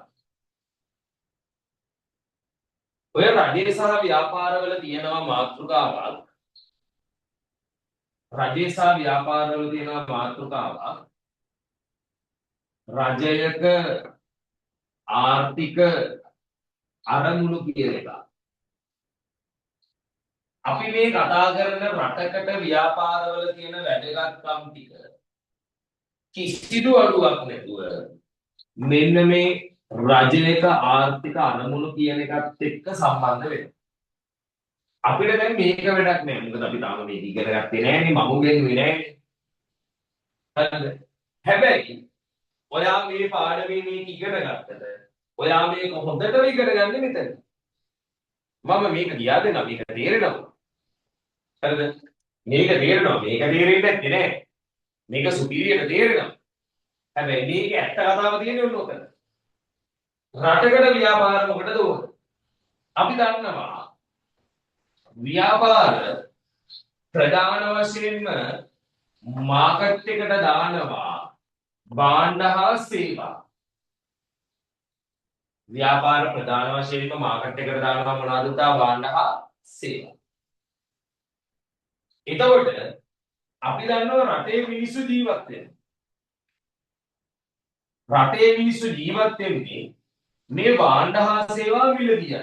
ඔය රජය සහ ව්‍යාපාරවල තියෙනවා මාතෘකාවක්. රජය සහ ව්‍යාපාරවල තියෙනවා මාතෘකාවක්. රජයක ආර්ථික අරමුණු කියන එක. අපි මේ කතා කරන රටකට ව්‍යාපාරවල තියෙන වැදගත්කම් ටික කිසිදු අඩුවක් නැතුව මෙන්න මේ රජයක ආර්ථික අරමුණු කියන එකත් එක්ක සම්බන්ධ වෙනවා. අපිට දැන් මේක වැඩක් නෑ. මොකද අපි තාම මේක ඉගෙන ගත්තේ නෑනේ. මම ගෙන්නුවේ නෑනේ. හරිද? හැබැයි ඔයා මේ පාඩමේ මේක ඉගෙන ගත්තද ඔයා මේක හොඳටම ඉගෙන ගන්න මෙතන. මම මේක කියා දෙනවා. මේක තේරෙනවා. හරිද? මේක තේරෙනවා. මේක තේරෙන්නේ නැත්තේ නෑ. මේක සුපිරියට තේරෙනවා. හැබැයි මේක ඇත්ත කතාව තියෙන්නේ ඔන්න ඔතන. රටකට ව්‍යාපාර මොකටද ඕන? අපි දන්නවා ව්‍යාපාර ප්‍රධාන වශයෙන්ම මාකට් එකට දානවා භාණ්ඩ හා සේවා. ව්‍යාපාර ප්‍රධාන වශයෙන්ම මාකට් එකට දානවා මොනවද උදා භාණ්ඩ හා සේවා. එතකොට අපි දන්නවා රටේ මිනිස්සු ජීවත් වෙනවා. රටේ මිනිස්සු ජීවත් වෙන්නේ මේ භාණ්ඩ හා සේවා මිලදීයි.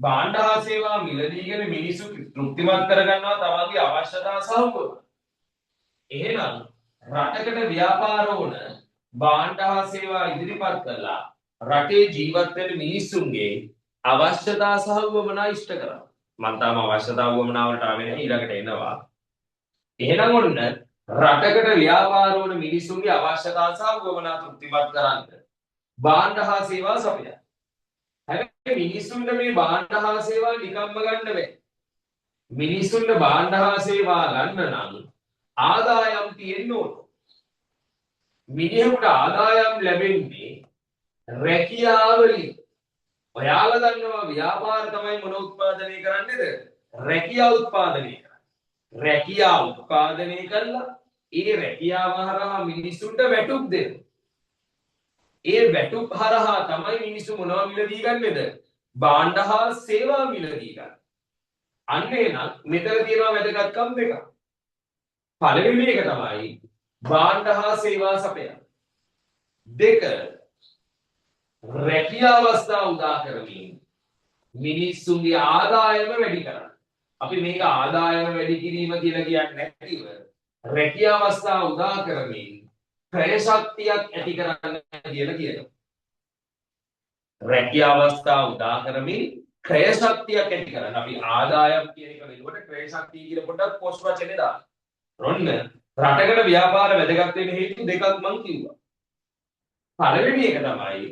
භාණ්ඩ හා සේවා මිලදීගෙන මිනිස්සු තෘප්තිමත් කරගන්නවා තමන්ගේ අවශ්‍යතා සහුව. එහෙනම් රටකට ව්‍යාපාර ඕන භාණ්ඩ හා සේවා ඉදිරිපත් කළා රටේ ජීවත් වෙන මිනිස්සුන්ගේ අවශ්‍යතා සහුවමනා ඉෂ්ට කරනවා. මම තාම අවශ්‍යතා වුවමනාවට ආවේ නැහැ ඊළඟට එනවා. එහෙනම් ඔන්න රටකට ව්‍යාපාර ඕන මිනිස්සුන්ගේ අවශ්‍යතා සහුවමනා තෘප්තිමත් කරන්න භාණ්ඩ හා සේවා සපයන. හැබැයි මිනිස්සුන්ට මේ භාණ්ඩ හා සේවා නිකම්ම ගන්න බෑ. මිනිස්සුන්ට භාණ්ඩ හා සේවා ගන්න නම් ආදායම් තියෙන්න ඕන. මිනිහෙකුට ආදායම් ලැබෙන්නේ රැකියාවලින්. ඔයාලා දන්නවා ව්‍යාපාර තමයි මොන උත්පාදනය කරන්නේද? රැකියාව උත්පාදනය කරන්නේ. රැකියාව උත්පාදනය කළා ඒ රැකියාව හරහා මිනිස්සුන්ට වැටුප් දෙනවා. ඒ වැටුප් හරහා තමයි මිනිස්සු මොනවා මිලදී ගන්නේද? භාණ්ඩ හා සේවා මිලදී ගන්න. අන්න එහෙනම් මෙතන තියෙනවා වැදගත්කම් දෙකක්. පළවෙනි එක තමයි භාණ්ඩ හා සේවා සපයන. දෙක රැකියා අවස්ථා උදා කරමින් මිනිස්සුන්ගේ ආදායම වැඩි කරන්න. අපි මේක ආදායම වැඩි කිරීම කියලා කියන්නේ නැතිව රැකියා අවස්ථා උදා කරමින් ක්‍රය ශක්තියක් ඇති කරන්න කියලා කියනවා. රැකියා අවස්ථා උදා කරමින් ක්‍රය ශක්තියක් ඇති කරන්න. අපි ආදායම් කියන එක වෙනුවට ක්‍රය ශක්තිය කියලා පොඩ්ඩක් පොස් වචනේ දාන්න. ඔන්න රටකට ව්‍යාපාර වැදගත් වෙන හේතු දෙකක් මම කිව්වා. පළවෙනි එක තමයි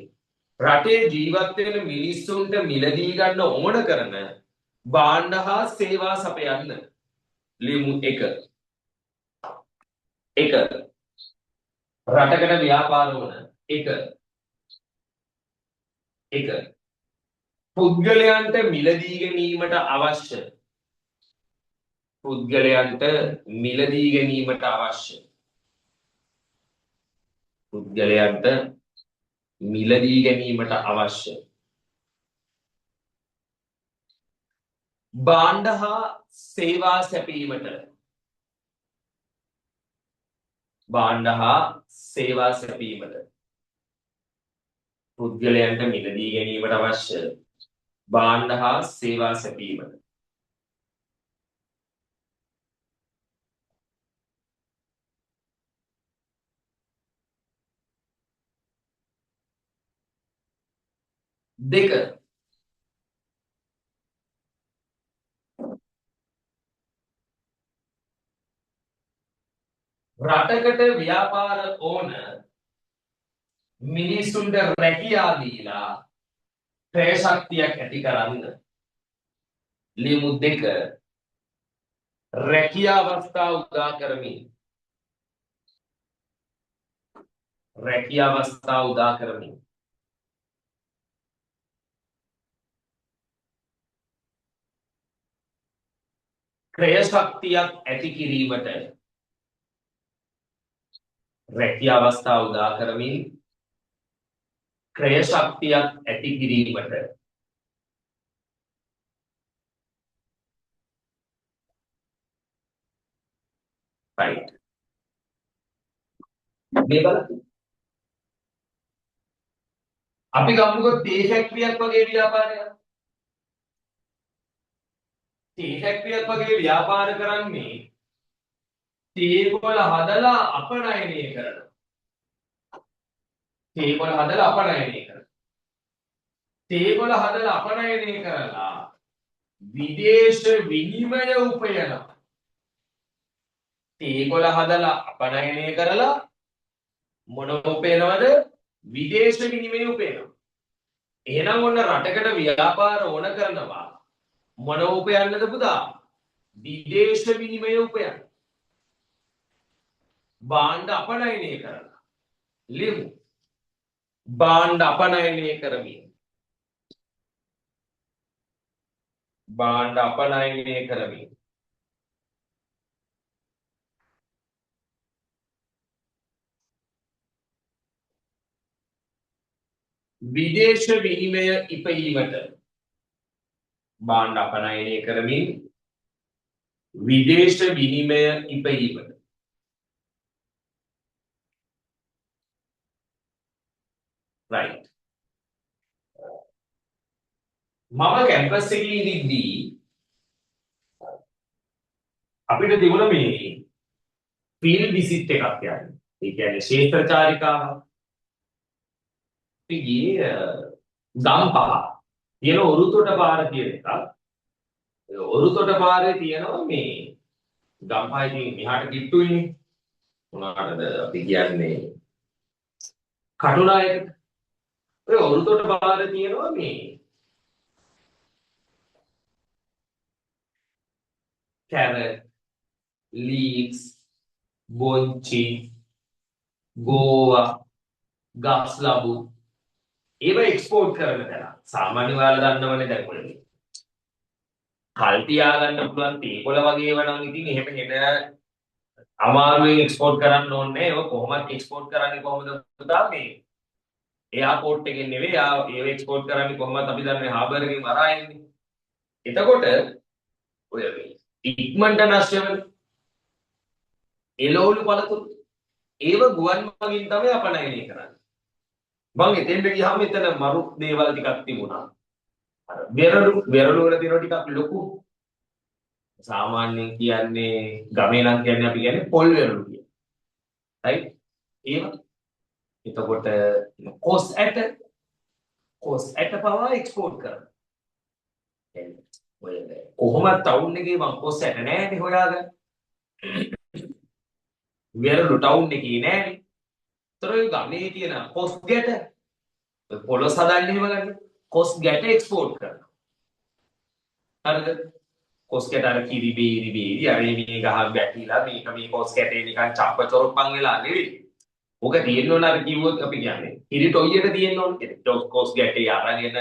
රටේ ජීවත් වෙන මිනිස්සුන්ට මිලදී ගන්න ඕන කරන භාණ්ඩ හා සේවා සපයන්න. ලියමු 1. රටකට ව්‍යාපාර වන 1. පුද්ගලයන්ට මිලදී ගැනීමට අවශ්‍ය. පුද්ගලයන්ට මිලදී ගැනීමට අවශ්‍ය. පුද්ගලයන්ට මිලදී ගැනීමට අවශ්‍ය. භාණ්ඩ හා සේවා සැපීමට. භාණ්ඩ හා සේවා සැපීමට. පුද්ගලයන්ට මිලදී ගැනීමට අවශ්‍ය භාණ්ඩ හා සේවා සැපීමට. දෙක රටකට ව්‍යාපාර ඕන මිනිසුන්ට රැකියා දීලා ක්‍රය ශක්තියක් ඇති කරන්න. ලියමු 2. රැකියා අවස්ථා උදා කරමින් රැකියා අවස්ථා උදා කරමින් ක්‍රය ශක්තියක් ඇති කිරීමට රැකියා අවස්ථා උදා කරමින් ක්‍රය ශක්තියක් ඇති කිරීමට right මේ බලන්න අපි ගමුකෝ තේ ෆැක්ටරියක් වගේ ව්‍යාපාරයක් තේ ෆැක්ටරියක් වගේ ව්‍යාපාර කරන්නේ තේ කොළ හදලා අපනයනය කරනවා තේ කොළ හදලා අපනයනය කරනවා තේ කොළ හදලා අපනයනය කරලා විදේශ විනිමය උපයනවා තේ කොළ හදලා අපනයනය කරලා මොන උපයනවද විදේශ විනිමය උපයනවා එහෙනම් ඔන්න රටකට ව්‍යාපාර ඕන කරනවා මොන උපයන්නද පුතා විදේශ විනිමය උපයන්න භාණ්ඩ අපනයනය කරලා ලියමු භාණ්ඩ අපනයනය කරමින් භාණ්ඩ අපනයනය කරමින් විදේශ විනිමය ඉපයීමට භාණ්ඩ අපනයනය කරමින් විදේශ විනිමය ඉපයීමට right මම කැම්පස් එකේ ඉඳිද්දී අපිට තිබුණ මේ ෆීල්ඩ් විසිට් එකක් යන්නේ. ඒ කියන්නේ ක්ෂේත්‍ර චාරිකාව. අපි ගියේ ගම්පහ තියෙන ඔරුතොට පාර කියන එක. ඔරුතොට පාරේ තියෙනවා මේ ගම්පහ ඉතින් මෙහාට කිට්ටුයිනේ. මොනවාටද අපි කියන්නේ කටුනායක. ඔය ඔරුතොට පාරේ තියෙනවා මේ carrot, leeks, bonchi, ගෝවා, ගස් ලබු ඒවා එක්ස්පෝර්ට් කරන තැන. සාමාන්‍ය ඔයාලා දන්නවනේ දැන් ඔය කල් තියාගන්න පුළුවන් තේකොළ වගේ ඒවා නම් ඉතින් එහෙම හෙට අමාරුවෙන් එක්ස්පෝර්ට් කරන්න ඕනේ. ඒක කොහොමද එක්ස්පෝර්ට් කරන්නේ කොහොමද පුතා මේ එයාපෝට් එකෙන් නෙවෙයි ඒව එක්ස්පෝර්ට් කරන්නේ කොහොමද අපි දන්නේ හාබර් එකෙන් වරා එන්නේ. එතකොට ඔය ඉක්මනට නැස්ය වෙන එළවලු පළතුරු ඒව ගුවන් මගින් තමයි අපනයනය කරන්නේ. මම එතෙන්ට ගියාම එතන මරු දේවල් ටිකක් තිබුණා. අර වෙරළු වල තියෙන ටිකක් ලොකු. සාමාන්‍යයෙන් කියන්නේ ගමේ නම් කියන්නේ අපි කියන්නේ පොල් වෙරළු කියලා. right? ඒව. එතකොට කොස් ඇට පවා එක්ස්පෝර්ට් කරනවා. ඔය කොහොමද ටවුන් එකේ මං කොස් ඇට නෑනේ හොයාගන්න. වෙරළු ටවුන් එකේ නෑනේ. ඒතර ඔය ගමේ තියෙන කොස් ගැට පොළොස් හදන්න එහෙම ගන්න. කොස් ගැට එක්ස්පෝර්ට් කරනවා. හරිද? කොස් ගැට අර කිරි බීරි අර මේ ගහ ගැටිලා මේක මේ කොස් ගැටේ නිකන් චප්ප චොරප්පන් වෙලා නෙවෙයි. ඔක තියෙන්න ඕන අර කිව්වොත් අපි කියන්නේ කිරි ටොයියට තියෙන්න ඕන. කොස් ගැටේ අරගෙන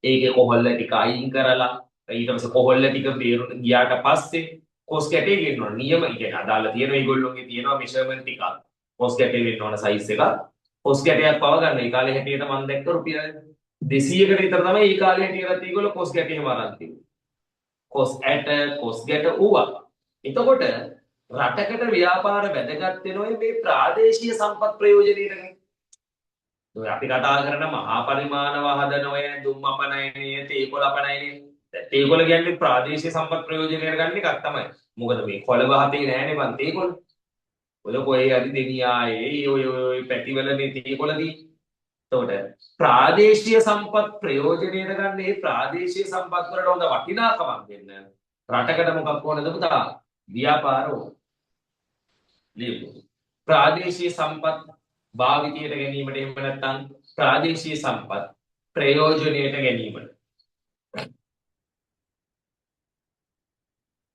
ඒකේ කොහොල්ල ටික අයින් කරලා ඊට පස්සේ කොහොල්ල ටික බේරුණ ගියාට පස්සේ කොස් ගැටේ ගේන්න ඕන. නියම කියන්නේ අදාළ තියෙන මේගොල්ලෝගේ තියෙනවා මෙෂර්මන්ට් ටිකක්. කොස් ගැටේ වෙන්න ඕන සයිස් එකක්. කොස් ගැටයක් පව ගන්න. ඒ කාලේ හැටියට මම දැක්ක රුපියල් 200කට විතර තමයි ඒ කාලේ හැටියට ඒගොල්ලෝ කොස් ගැටේම අරන් තිබුණේ. කොස් ඇට කොස් ගැට ඌවා. එතකොට රටකට ව්‍යාපාර වැදගත් වෙනෝයි මේ ප්‍රාදේශීය සම්පත් ප්‍රයෝජනෙට. ඔය අපි කතා කරන මහා පරිමාණ වහදන ඔය දුම් අපනයනය, තේකොළ අපනයනය. තේකොළ කියන්නේ ප්‍රාදේශීය සම්පත් ප්‍රයෝජනයට ගන්න එකක් තමයි. මොකද මේ කොළ වහතේ නෑනේ බං තේකොළ. ඔය කොහේ හරි දෙනියායේ ඔය පැතිවලනේ තේකොළදී. එතකොට ප්‍රාදේශීය සම්පත් ප්‍රයෝජනයට ගන්න මේ ප්‍රාදේශීය සම්පත් වලට හොඳ වටිනාකමක් දෙන්න. රටකට මොකක් ඕනද පුතා? ව්‍යාපාර ඕන. ලියමු. ප්‍රාදේශීය සම්පත් භාවිතයට ගැනීමට එහෙම නැත්නම් ප්‍රාදේශීය සම්පත් ප්‍රයෝජනයට ගැනීමට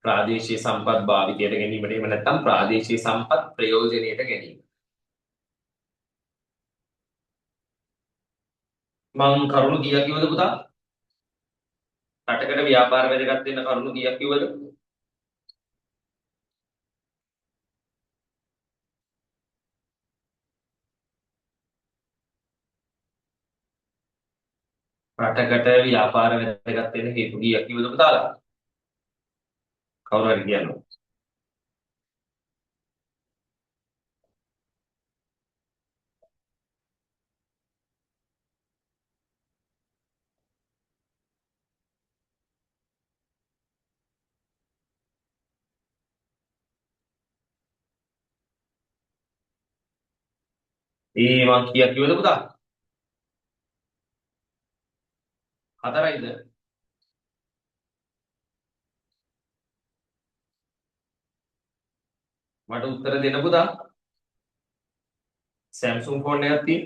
ප්‍රාදේශීය සම්පත් භාවිතයට ගැනීමට එහෙම නැත්නම් ප්‍රාදේශීය සම්පත් ප්‍රයෝජනයට ගැනීම. මං කරුණු කීයක් කිව්වද පුතා? රටකට ව්‍යාපාර වැදගත් වෙන කරුණු කීයක් කිව්වද? රටකට ව්‍යාපාර වැදගත් වෙන හේතු කීයක් කිව්වද පුතාලා? කවුරු හරි කියනවා. මං කීයක් කිව්වද පුතා? 4යිද? මට උත්තර දෙන්න පුතා. Samsung ෆෝන් එකක් තියෙන.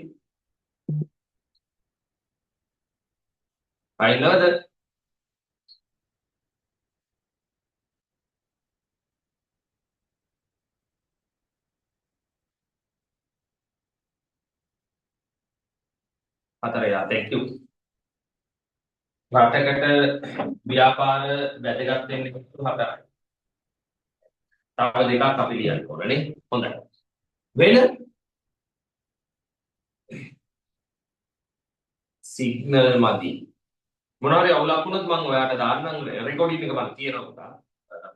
අයිනවද? හතර යා thank you. රටකට ව්‍යාපාර වැදගත් වෙන්නේ හතරයි. තව දෙකක් අපි ලියන්න ඕනනේ. හොඳයි. වෙන සිග්නල් මදි. මොනවා හරි අවුලක් වුණොත් මම ඔයාලට දාන්නම් රෙකෝඩින් එක මම තියනවා.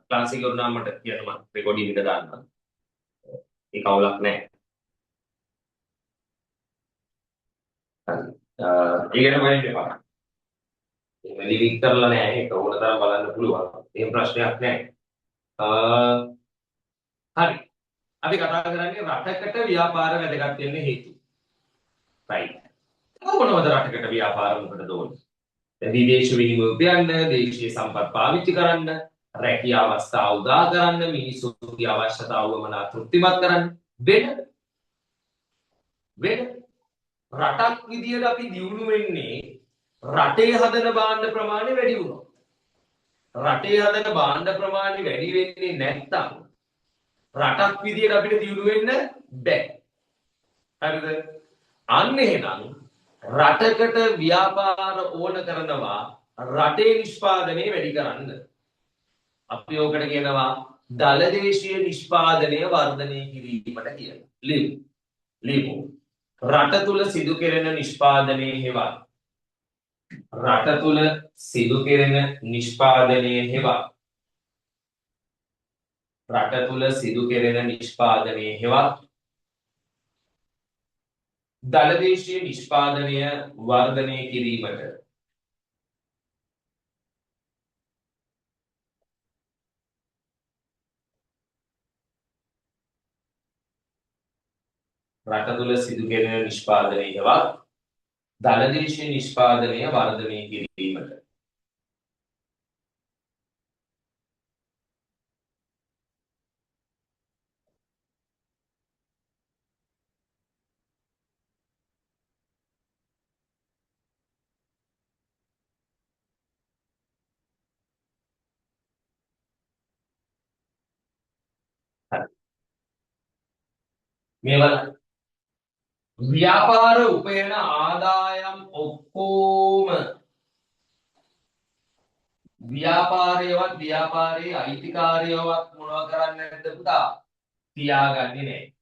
ක්ලාස් එක කරුණා මට කියනවා රෙකෝඩින් එක දාන්න. ඒක අවුලක් නැහැ. හරි. ඒකට මම කියපා. ලිවික් කරලා නැහැ. ඒක ඕන තරම් බලන්න පුළුවන්. එහෙම ප්‍රශ්නයක් නැහැ. හරි. අපි කතා කරන්නේ රටකට ව්‍යාපාර වැදගත් වෙන්න හේතු. right. මොනවද රටකට ව්‍යාපාර මොකටද ඕනේ? විදේශ විනිමය උපයන්න, දේශීය සම්පත් පාවිච්චි කරන්න, රැකියා අවස්ථා උදා කරන්න, මිනිසුන්ගේ අවශ්‍යතා වමනා තෘප්තිමත් කරන්න. වෙන රටක් විදියට අපි දියුණු වෙන්නේ රටේ හදන භාණ්ඩ ප්‍රමාණය වැඩි වුණොත්. රටේ හදන භාණ්ඩ ප්‍රමාණය වැඩි වෙන්නේ නැත්නම් රටක් විදියට අපිට දියුණු වෙන්න බැහැ. හරිද? අන්න එහෙනම් රටකට ව්‍යාපාර ඕන කරනවා රටේ නිෂ්පාදනය වැඩි කරන්න. අපි ඕකට කියනවා දලදේශීය නිෂ්පාදනය වර්ධනය කිරීමට කියලා. ලියමු. රට තුල සිදු කෙරෙන නිෂ්පාදනයේ හෙවත් රට තුල සිදු කෙරෙන නිෂ්පාදනයේ හෙවත් රට තුල සිදු කෙරෙන නිෂ්පාදනයේ හෙවත් දලදේශීය නිෂ්පාදනය වර්ධනය කිරීමට රට තුල සිදු කෙරෙන නිෂ්පාදනයේ හෙවත් දලදේශීය නිෂ්පාදනය වර්ධනය කිරීමට මේවල ව්‍යාපාර උපයන ආදායම් ඔක්කොම ව්‍යාපාරයවත් ව්‍යාපාරයේ අයිතිකාරයවත් මොනවා කරන්නේ නැද්ද පුතා? තියාගන්නේ නැහැ.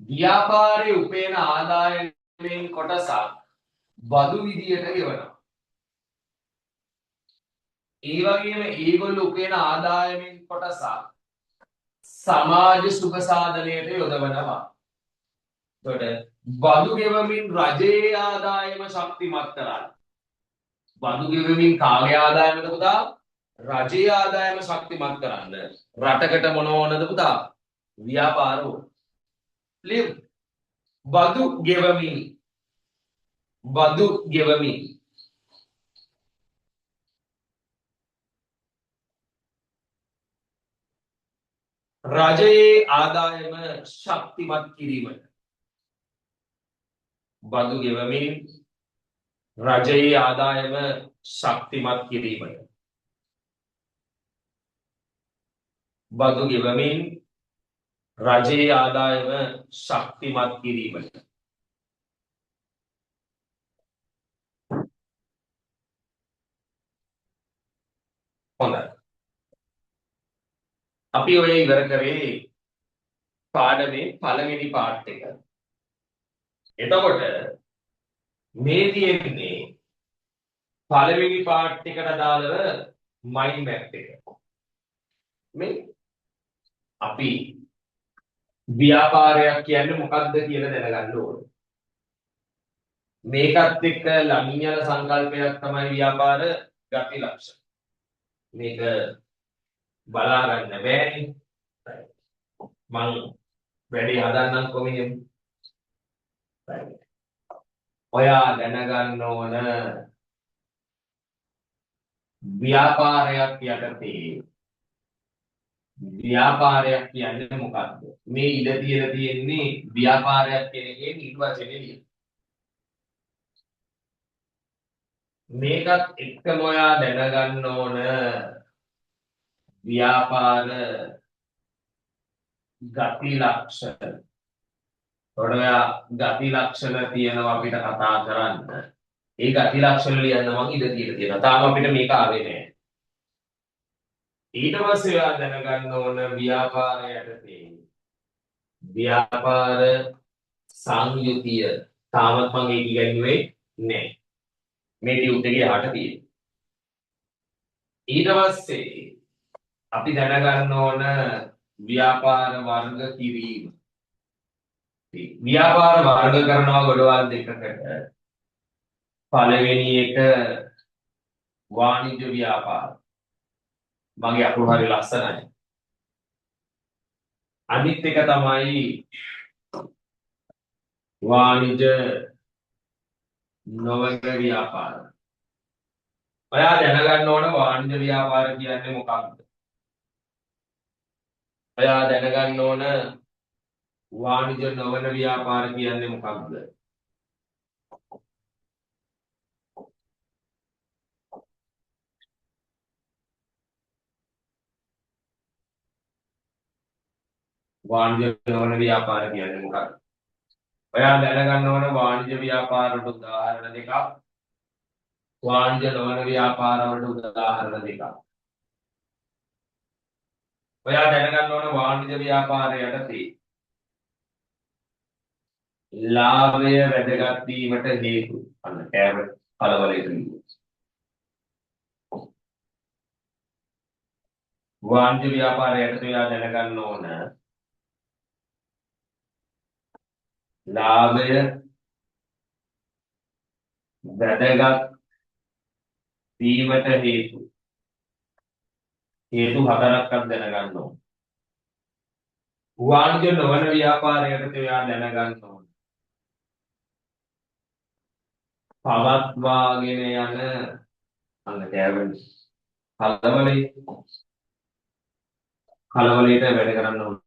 ව්‍යාපාරයේ උපයන ආදායමෙන් කොටසක් බදු විදියට ගෙවනවා. ඒ වගේම ඒගොල්ලෝ උපයන ආදායමෙන් කොටසක් සමාජ සුඛ සාධනයට යොදවනවා. එතකොට බදු ගෙවමින් රජයේ ආදායම ශක්තිමත් කරන්න. බදු ගෙවමින් කාගේ ආදායමද පුතා? රජයේ ආදායම ශක්තිමත් කරන්න. රටකට මොන ඕනද පුතා? ව්‍යාපාර ඕන. බදු ගෙවමින් රජයේ ආදායම ශක්තිමත් කිරීමට. බදු ගෙවමින් රජයේ ආදායම ශක්තිමත් කිරීමට. බදු ගෙවමින් රජයේ ආදායම ශක්තිමත් කිරීමට. හොඳයි. අපි ඔය ඉවර කරේ පාඩමේ පළවෙනි පාර්ට් එක. එතකොට මේ තියෙන්නේ පළවෙනි පාර්ට් එකට අදාළව මයින්ඩ් මැප් එක. මේ අපි ව්‍යාපාරයක් කියන්නේ මොකක්ද කියලා දැනගන්න ඕනේ. මේකත් එක්ක ළඟින් යන සංකල්පයක් තමයි ව්‍යාපාර ගති ලක්ෂණ. මේක බලා ගන්න බෑනේ. මං වැඩි හදන්නම් කොහොමද? ඔයා දැනගන්න ඕන ව්‍යාපාරයක් යටතේ ව්‍යාපාරයක් කියන්නේ මොකක්ද? මේ ඉඳ තියලා තියෙන්නේ ව්‍යාපාරයක් කියන එකේ නිර්වචනය ලියන්න. මේකත් එක්කම ඔයා දැනගන්න ඕන ව්‍යාපාර ගති ලක්ෂණ. ඔයා ගති ලක්ෂණ තියෙනවා අපිට කතා කරන්න. ඒ ගති ලක්ෂණ ලියන්න මම ඉඳ තියලා තියෙනවා. තාම අපිට මේක ආවේ නැහැ. ඊට පස්සේ ඔයා දැනගන්න ඕන ව්‍යාපාරයටදී ව්‍යාපාර සංයුතිය තාමත් මම ඒක ඉගෙනුවේ නැහැ. මේ ටියුට් එකේ යහට තියෙන්නේ. ඊට පස්සේ අපි දැනගන්න ඕන ව්‍යාපාර වර්ග කිරීම. ව්‍යාපාර වර්ග කරනවා ගොඩවල් දෙකකට. පළවෙනි එක වාණිජ්‍ය ව්‍යාපාර. මගේ අකුරු හරි ලස්සනයි. අනිත් එක තමයි වාණිජ්‍ය නොවන ව්‍යාපාර. ඔයා දැනගන්න ඕන වාණිජ්‍ය ව්‍යාපාර කියන්නේ මොකක්ද? ඔයා දැනගන්න ඕන වාණිජ්‍ය නොවන ව්‍යාපාර කියන්නේ මොකක්ද? වාණිජ්‍ය නොවන ව්‍යාපාර කියන්නේ මොකක්ද? ඔයා දැනගන්න ඕන වාණිජ්‍ය ව්‍යාපාර වලට උදාහරණ දෙකක්. වාණිජ්‍ය නොවන ව්‍යාපාර වලට උදාහරණ දෙකක්. ඔයා දැනගන්න ඕන වාණිජ්‍ය ව්‍යාපාරය යටතේ ලාභය වැදගත් වීමට හේතු අන්න කෑම කලවලට වාණිජ්‍ය ව්‍යාපාරය යටතේ ඔයා දැනගන්න ඕන ලාභය වැදගත් වීමට හේතු හතරක් දැනගන්න ඕන. වාණිජ්‍ය නොවන ව්‍යාපාරයකට ඔයා දැනගන්න ඕන. පවත්වාගෙන යන අන්න කෑවෙන කලවලේට වැඩ කරන්න ඕනද?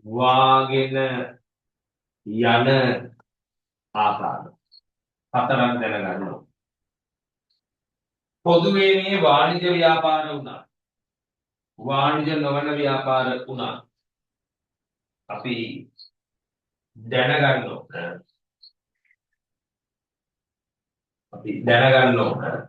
පවත්වාගෙන යන ආකාර හතරක් දැනගන්න ඕන. පොදුවේ මේ වාණිජ්‍ය ව්‍යාපාර වුණා. වාණිජ්‍ය නොවන ව්‍යාපාර වුණා. අපි දැනගන්න ඕන.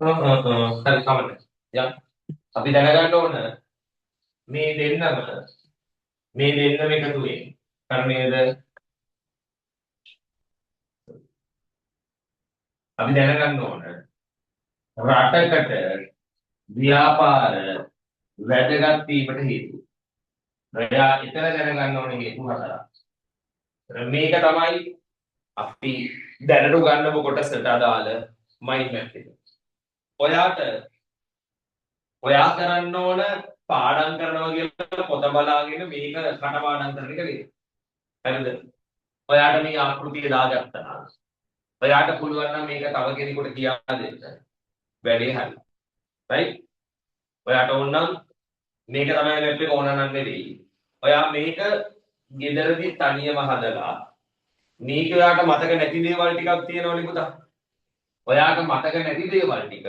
හරි කමන්න. යම් අපි දැනගන්න ඕන මේ දෙන්නම එකතු වෙන්නේ. හරි නේද? අපි දැනගන්න ඕන රටකට ව්‍යාපාර වැදගත් වීමට හේතු. ඔයා එතන දැනගන්න ඕනේ හේතු හතරක්. මේක තමයි අපි දැනට උගන්වපු කොටසට අදාළ මයින්ඩ් මැප් එක. ඔයාට ඔයා කරන්න ඕන පාඩම් කරනවා කියලා පොත බලාගෙන මේක කටපාඩම් කරන එක නෙවෙයි. හරිද? ඔයාට මේ ආකෘතිය දාගත්තා. ඔයාට පුළුවන් නම් මේක තව කෙනෙකුට කියා දෙන්න. වැඩේ හරි. right? ඔයාට ඕන නම් මේක තමයි මැප් එක ඕන නම් නෙවෙයි. ඔයා මේක ගෙදරදී තනියම හදලා මේක ඔයාට මතක නැති දේවල් ටිකක් තියෙනවනේ පුතා. ඔයාට මතක නැති දේවල් ටික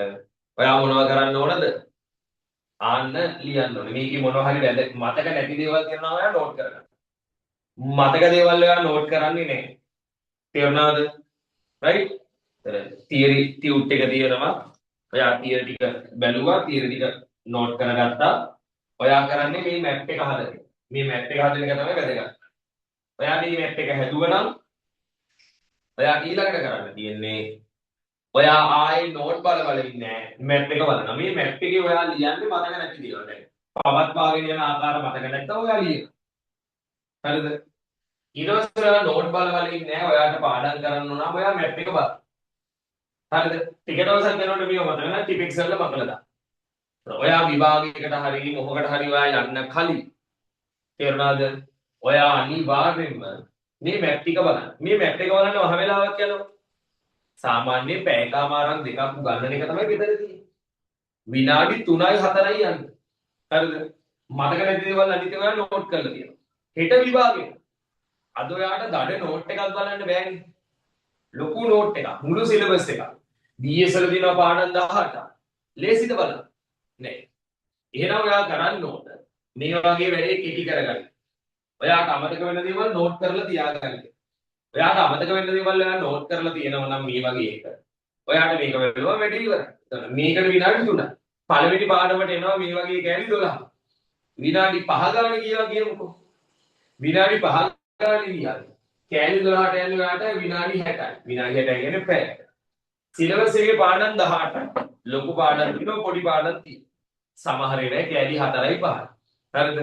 ඔයා මොනව කරන්න ඕනද? ආන්න ලියන්න ඕනේ. මේකේ මොනවා හරි මතක නැති දේවල් තියෙනවා ඔයා නෝට් කරගන්න. මතක දේවල් ඔයා නෝට් කරන්නේ නැහැ. තේරුණාද? right? තියරි ටියුට් එක තියෙනවා. ඔයා තියරි ටික බැලුවා, තියරි ටික නෝට් කරගත්තා. ඔයා කරන්නේ මේ මැප් එක හදන එක. මේ මැප් එක හදන එක තමයි වැදගත්. ඔයා මේ මැප් එක හැදුවනම් ඔයා ඊළඟට කරන්න තියෙන්නේ ඔයා ආයේ නෝට් බල ඉන්නේ මැප් එක බලනවා. මේ මැප් එකේ ඔයා ලියන්නේ මතක නැති දේවල්. දැන් පවත්වාගෙන යන ආකාර මතක නැත්නම් ඔයා ලියන. හරිද? ඊට පස්සේ ඔයා නෝට් බල ඉන්නේ ඔයාට පාඩම් කරන්න ඕන නම් ඔයා මැප් එක බලන්න. හරිද? ටික දවසක් යනකොට මේව මතක නැහැ ටිප් එක්සල් එක මකලා දාන්න. ඔයා විභාගයකට හරි මොකකට හරි ඔයා යන්න කලින් තේරුණාද? ඔයා අනිවාර්යෙන්ම මේ මැප් ටික බලන්න. මේ මැප් එක බලන්න වහ වෙලාවක් යනවා. සාමාන්‍ය පැයකමාරක් දෙකක් ගන්න එක තමයි ගෙදර තියෙන්නේ. විනාඩි 3යි 4යි යන්නේ. හරිද? මතක නැති දේවල් අනිත් ඒවා නෝට් කරලා තියෙනවා. හෙට විභාගේ. අද ඔයාට දඩ නෝට් එකක් බලන්න බෑනේ. ලොකු නෝට් එකක්. මුළු සිලබස් එකක්. BS වල දිනවා පාඩම් 18ක්. ලේසිද බලන්න. නෑ. එහෙනම් ඔයා කරන්න ඕන මේ වගේ වැඩේ කෙටි කරගන්න. ඔයාට අමතක වෙන දේවල් නෝට් කරලා තියාගන්න. ඔයාට අමතක වෙන දේවල් ඔයා නෝට් කරලා තියෙනවා නම් මේ වගේ එක. ඔයාට මේක වෙලුවා වැඩි ඉවරයි. මේකට විනාඩි 3ක්. පළවෙනි පාඩමට එනවා මේ වගේ කෑලි 12. විනාඩි 5 ගානේ කියලා කියමුකෝ. විනාඩි 5 ගානේ ලියන්න. කෑලි 12ට යන්නේ ඔයාට විනාඩි 60යි. විනාඩි 60 කියන්නේ පැයකට. සිලබස් එකේ පාඩම් 18යි. ලොකු පාඩම් තියෙනවා පොඩි පාඩම් තියෙනවා. සමහර වෙලාවට කෑලි 4යි 5යි. හරිද?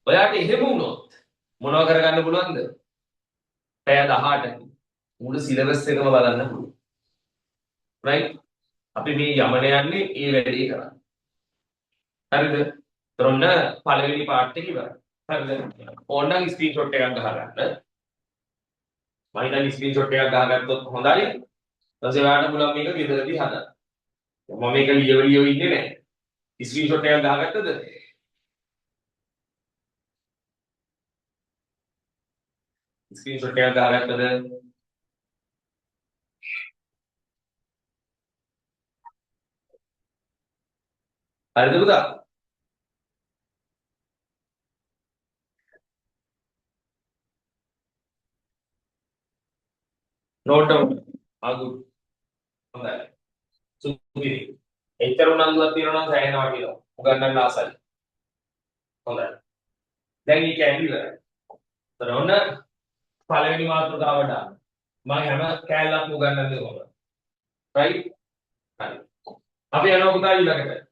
ඔයාට එහෙම වුණොත් මොනව කරගන්න පුළුවන්ද? පැය 18කින් මුළු සිලබස් එකම බලන්න පුළුවන්. right? අපි මේ යමන යන්නේ ඒ වැඩේ කරන්න. හරිද? තොරන්න පළවෙනි පාර්ට් එක ඉවරයි. හරිද? ඕනනම් ස්ක්‍රීන්ෂොට් එකක් ගහගන්න. මම ඉතින් ස්ක්‍රීන්ෂොට් එකක් ගහගත්තොත් හොඳයි. ඊට පස්සේ ඔයාලට පුළුවන් මේක ගෙදරදී හදන්න. මම මේක ලියවිලියෝ ඉන්නේ නැහැ. ස්ක්‍රීන්ෂොට් එකක් ගහගත්තද? ස්ක්‍රීන්ෂොට් එකක් ගහගත්තද? හරිද පුතා? නෝට් එක අගු හොඳයි. සුපිරි. එච්චර උනන්දුවක් තියෙනවා නම් සෑහෙන වටිනවා. උගන්නන්න ආසයි. හොඳයි. දැන් මේ කෑලි ඉවරයි. ඒතර ඔන්න පළවෙනි මාතෘකාවට දාන්න. මම හැම කෑල්ලක්ම උගන්නන්නේ කොහොමද? right? හරි. අපි යනවා පුතා ඊළඟට.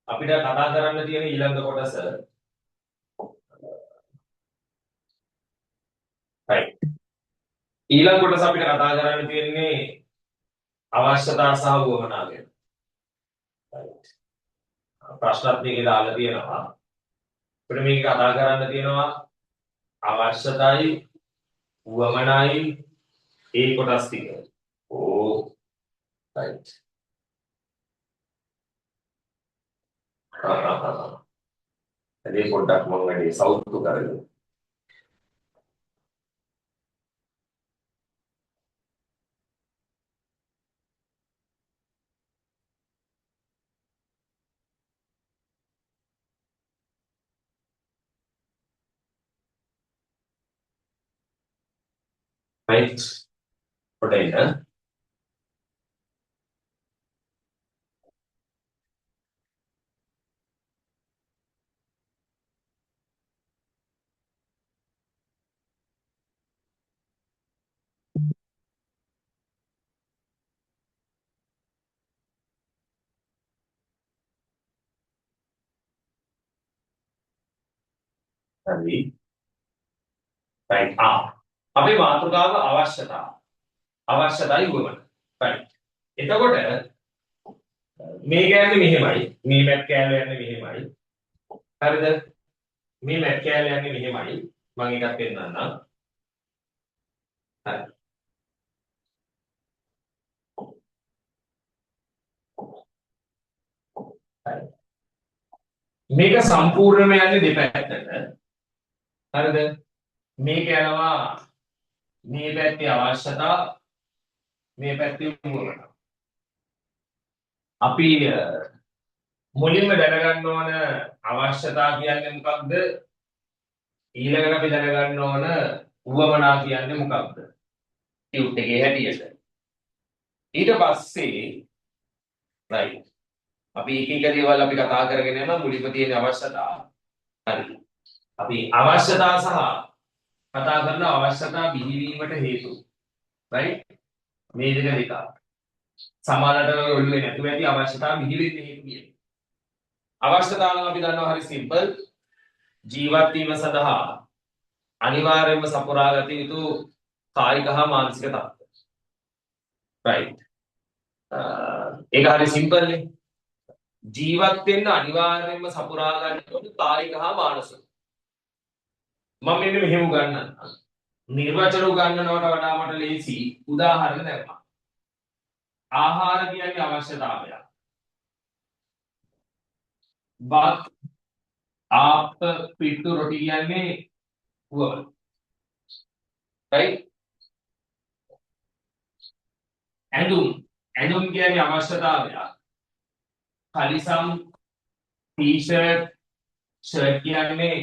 අපිට කතා කරන්න තියෙන ඊළඟ කොටස right. ඊළඟ කොටස අපිට කතා කරන්න තියෙන්නේ අවශ්‍යතා සහ වුවමනා ගැන. right. ප්‍රශ්නත් මේකේ දාලා තියෙනවා. අපිට මේක කතා කරන්න තියෙනවා අවශ්‍යතාවයි වුවමනායි ඒ කොටස් ටික. ඕ right. එදී පොඩ්ඩක් මම වැඩි සවුතු කරගෙන right. පොඩ්ඩක් හරි. right. අපේ මාතෘකාව අවශ්‍යතාව. අවශ්‍යතාවයි වුවමන. right. එතකොට මේ කියන්නේ මෙහෙමයි. මේ මැට් කෑල්ල යන්නේ මෙහෙමයි. හරිද? මේ මැට් කෑල්ල යන්නේ මෙහෙමයි. මම එකක් පෙන්නන්නම්. හරි. හරි. මේක සම්පූර්ණයෙන්ම යන්නේ දෙපැත්තට. හරිද? මේක යනවා මේ පැත්තේ අවශ්‍යතාව මේ පැත්තේ වුවමන. අපි මුලින්ම දැනගන්න ඕන අවශ්‍යතා කියන්නේ මොකක්ද? ඊළඟට අපි දැනගන්න ඕන උවමනා කියන්නේ මොකක්ද? ටියුට් එකේ හැටියට. ඊට පස්සේ right අපි එක එක දේවල් අපි කතා කරගෙන යනවා මුලින්ම තියෙන අවශ්‍යතා. හරි. අපි අවශ්‍යතා සහ කතා කරන අවශ්‍යතා බිහිවීමට හේතු. right මේ දෙක. සමානට ඔළුවේ නැතුව ඇති අවශ්‍යතා බිහිවෙන්න හේතු කියන්නේ. අවශ්‍යතාව නම් අපි දන්නවා හරි සිම්පල්. ජීවත් වීම සඳහා අනිවාර්යයෙන්ම සපුරා ගත යුතු කායික හා මානසික තත්ත්ව. right. ඒක හරි සිම්පල් නේ. ජීවත් වෙන්න අනිවාර්යයෙන්ම සපුරා ගන්න ඕනේ කායික හා මානසික. මම මෙන්න මෙහෙම ගන්නම්. නිර්වචන උගන්වනවට වඩා මට ලේසි උදාහරණ දෙන්න. ආහාර කියන්නේ අවශ්‍යතාවයක්. බත් ආප්ප පිට්ටු රොටි කියන්නේ වුවමන. right. ඇඳුම් කියන්නේ අවශ්‍යතාවයක්. කලිසම් ටී-ෂර්ට් ෂර්ට් කියන්නේ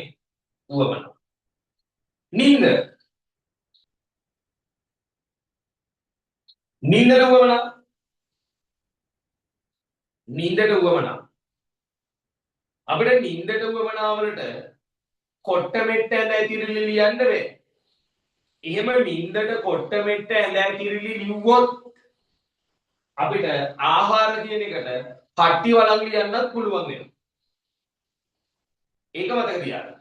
වුවමන. නින්දට වුවමන. අපිට නින්දට වුවමනාවලට කොට්ට මෙට්ට ඇඳ ඇතිරිලි ලියන්න බෑ. එහෙම නින්දට කොට්ට මෙට්ට ඇඳ ඇතිරිලි ලිව්වොත් අපිට ආහාර කියන එකට කට්ටි වලං ලියන්නත් පුළුවන් වෙනවා. ඒක මතක තියාගන්න.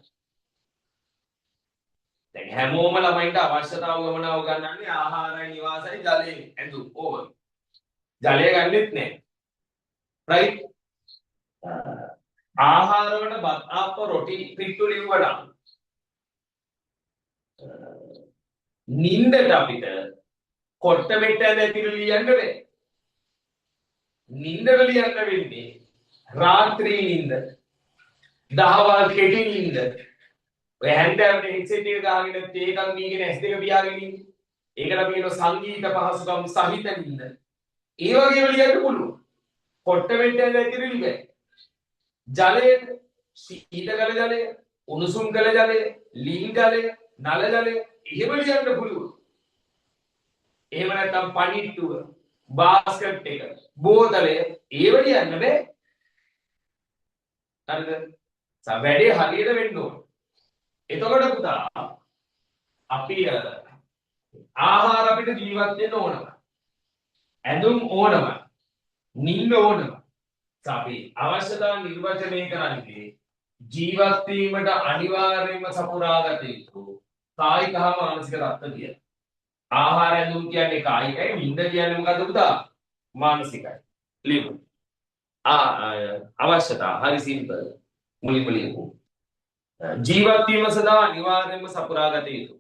දැන් හැමෝම ළමයින්ට අවශ්‍යතාව වමනාව ගන්නන්නේ ආහාරයි නිවාසයි ජලය ඇඳුම් ඕව. ජලය ගන්නෙත් නැහැ. right. ආහාර වලට බත් ආප්ප රොටි පිට්ටු ලිව්වනම් නින්දට අපිට කොට්ට මෙට්ට ඇඳ ඇතිරිලි ලියන්න බෑ. නින්දට ලියන්න වෙන්නේ රාත්‍රී නින්ද, දහවල් කෙටි නින්ද. ඔය හැන්දෑවට හෙඩ්සෙට් එක ගහගෙන තේකන් දීගෙන S2 පියාගෙන ඉන්නේ. ඒකට අපි කියනවා සංගීත පහසුකම් සහිත නින්ද. ඒ වගේම ලියන්න පුළුවන්. කොට්ට මෙට්ට ඇඳ ඇතිරිලි බෑ. ජලය, සීතල ජලය, උණුසුම් කළ ජලය, ලීන් ජලය, නල ජලය එහෙම ලියන්න පුළුවන්. එහෙම නැත්නම් පණිට්ටුව, බාස්කට් එක, බෝතලය ඒව ලියන්න බෑ. හරිද? වැඩේ හරියට වෙන්න ඕන. එතකොට පුතා අපි ආහාර අපිට ජීවත් වෙන්න ඕනම. ඇඳුම් ඕනම. නිින්ද ඕනම. අපි අවශ්‍යතාව නිර්වචනය කරන්නේ ජීවත් වීමට අනිවාර්යයෙන්ම සපුරාගත යුතු කායික හා මානසික තත්ත්ව කිය. ආහාර ඇඳුම් කියන්නේ කායිකයි, නිින්ද කියන්නේ මොකද්ද පුතා? මානසිකයි. ලියමු. අවශ්‍යතාව හරි සිම්පල්. මුලින්ම ලියමු. ජීවත් වීම සඳහා අනිවාර්යයෙන්ම සපුරාගත යුතු.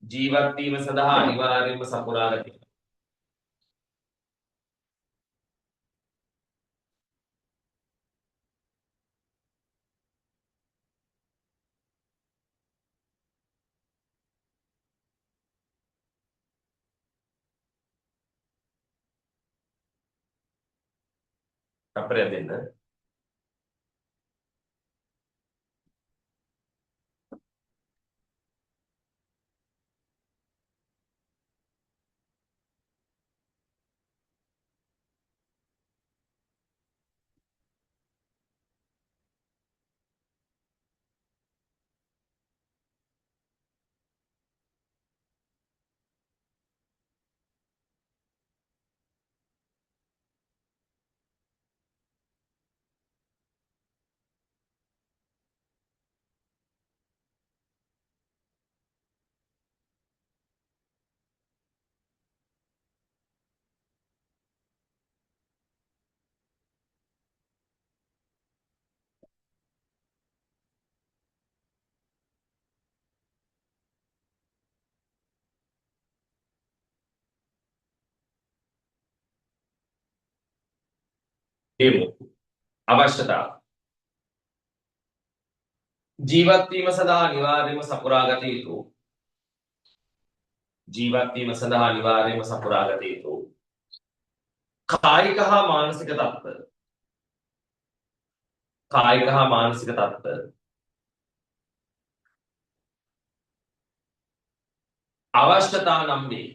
ජීවත් වීම සඳහා අනිවාර්යයෙන්ම සපුරාගත යුතු. අපරේ දෙන්න. එමු. අවශ්‍යතා. ජීවත් වීම සඳහා අනිවාර්යයෙන්ම සපුරා ගත යුතු. ජීවත් වීම සඳහා අනිවාර්යයෙන්ම සපුරා ගත යුතු. කායික හා මානසික තත්ත්ව. කායික හා මානසික තත්ත්ව. අවශ්‍යතා නම් වේ.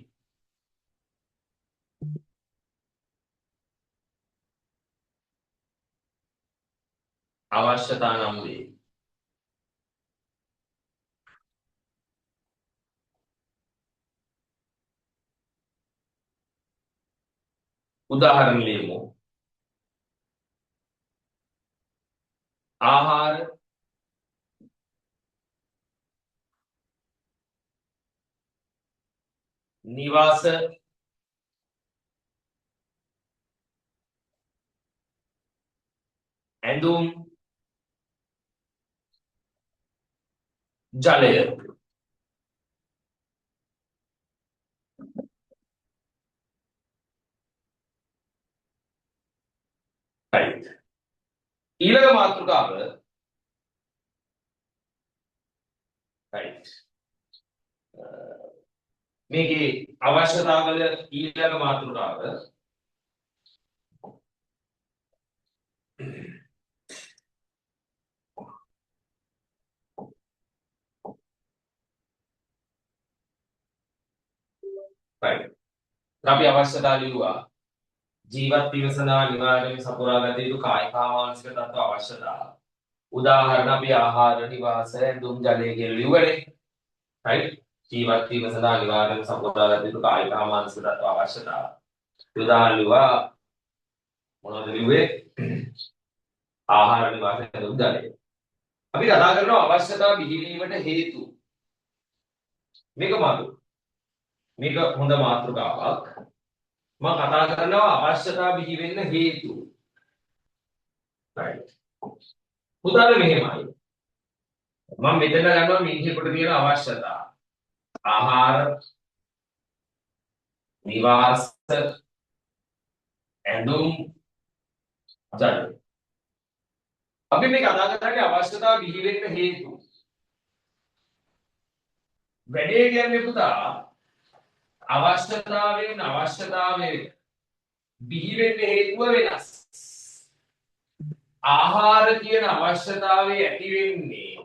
අවශ්‍යතා නම් වේ. උදාහරණ ලියමු. ආහාර, නිවාස, ඇඳුම්, ජලය. right. ඊළඟ මාතෘකාව right. මේකේ අවශ්‍යතාවල ඊළඟ මාතෘකාව right. අපි අවශ්‍යතා ලියුවා. ජීවත් වීම සඳහා අනිවාර්යයෙන්ම සපුරා ගත යුතු කායික හා මානසික තත්ත්ව අවශ්‍යතා. උදාහරණ අපි ආහාර, නිවාස, ඇඳුම්, ජලය කියලා ලියුවනේ. right. ජීවත් වීම සඳහා අනිවාර්යයෙන්ම සපුරා ගත යුතු කායික හා මානසික තත්ත්ව අවශ්‍යතා. උදාහරණ ලියුවා මොනවද ලියුවේ? ආහාර, නිවාස, ඇඳුම්, ජලය. අපි කතා කරනවා අවශ්‍යතා බිහිවීමට හේතු. මේක හොඳ මාතෘකාවක්. මම කතා කරනවා අවශ්‍යතා බිහි වෙන්න හේතු. right. උදාහරණ මෙහෙමයි. මම මෙතන ගන්නවා මිනිහෙකුට තියෙන අවශ්‍යතා. ආහාර, නිවාස, ඇඳුම්, ජලය. අපි මේ කතා කරන්නේ අවශ්‍යතා බිහි වෙන්න හේතු. වැඩේ කියන්නේ පුතා අවශ්‍යතාවයේ බිහි වෙන්න හේතුව වෙනස්. ආහාර කියන අවශ්‍යතාවය ඇති වෙන්නේ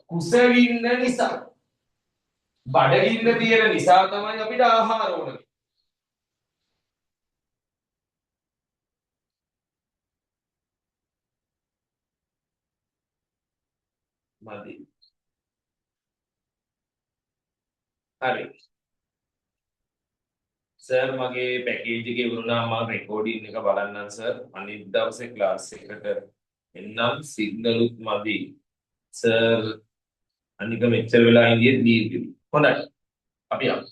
කුසගින්න නිසා. බඩගින්න තියෙන නිසා තමයි අපිට ආහාර ඕන. මදි. හරි. සර් මගේ පැකේජ් එකේ වුණා මම රෙකෝඩින් එක බලන්නම් සර්. අනිත් දවසේ ක්ලාස් එකට එන්නම් සිග්නලුත් මදි. සර් අනික මෙච්චර වෙලා ඉඳියේ දීර්ඝයි. හොඳයි. අපි යමු.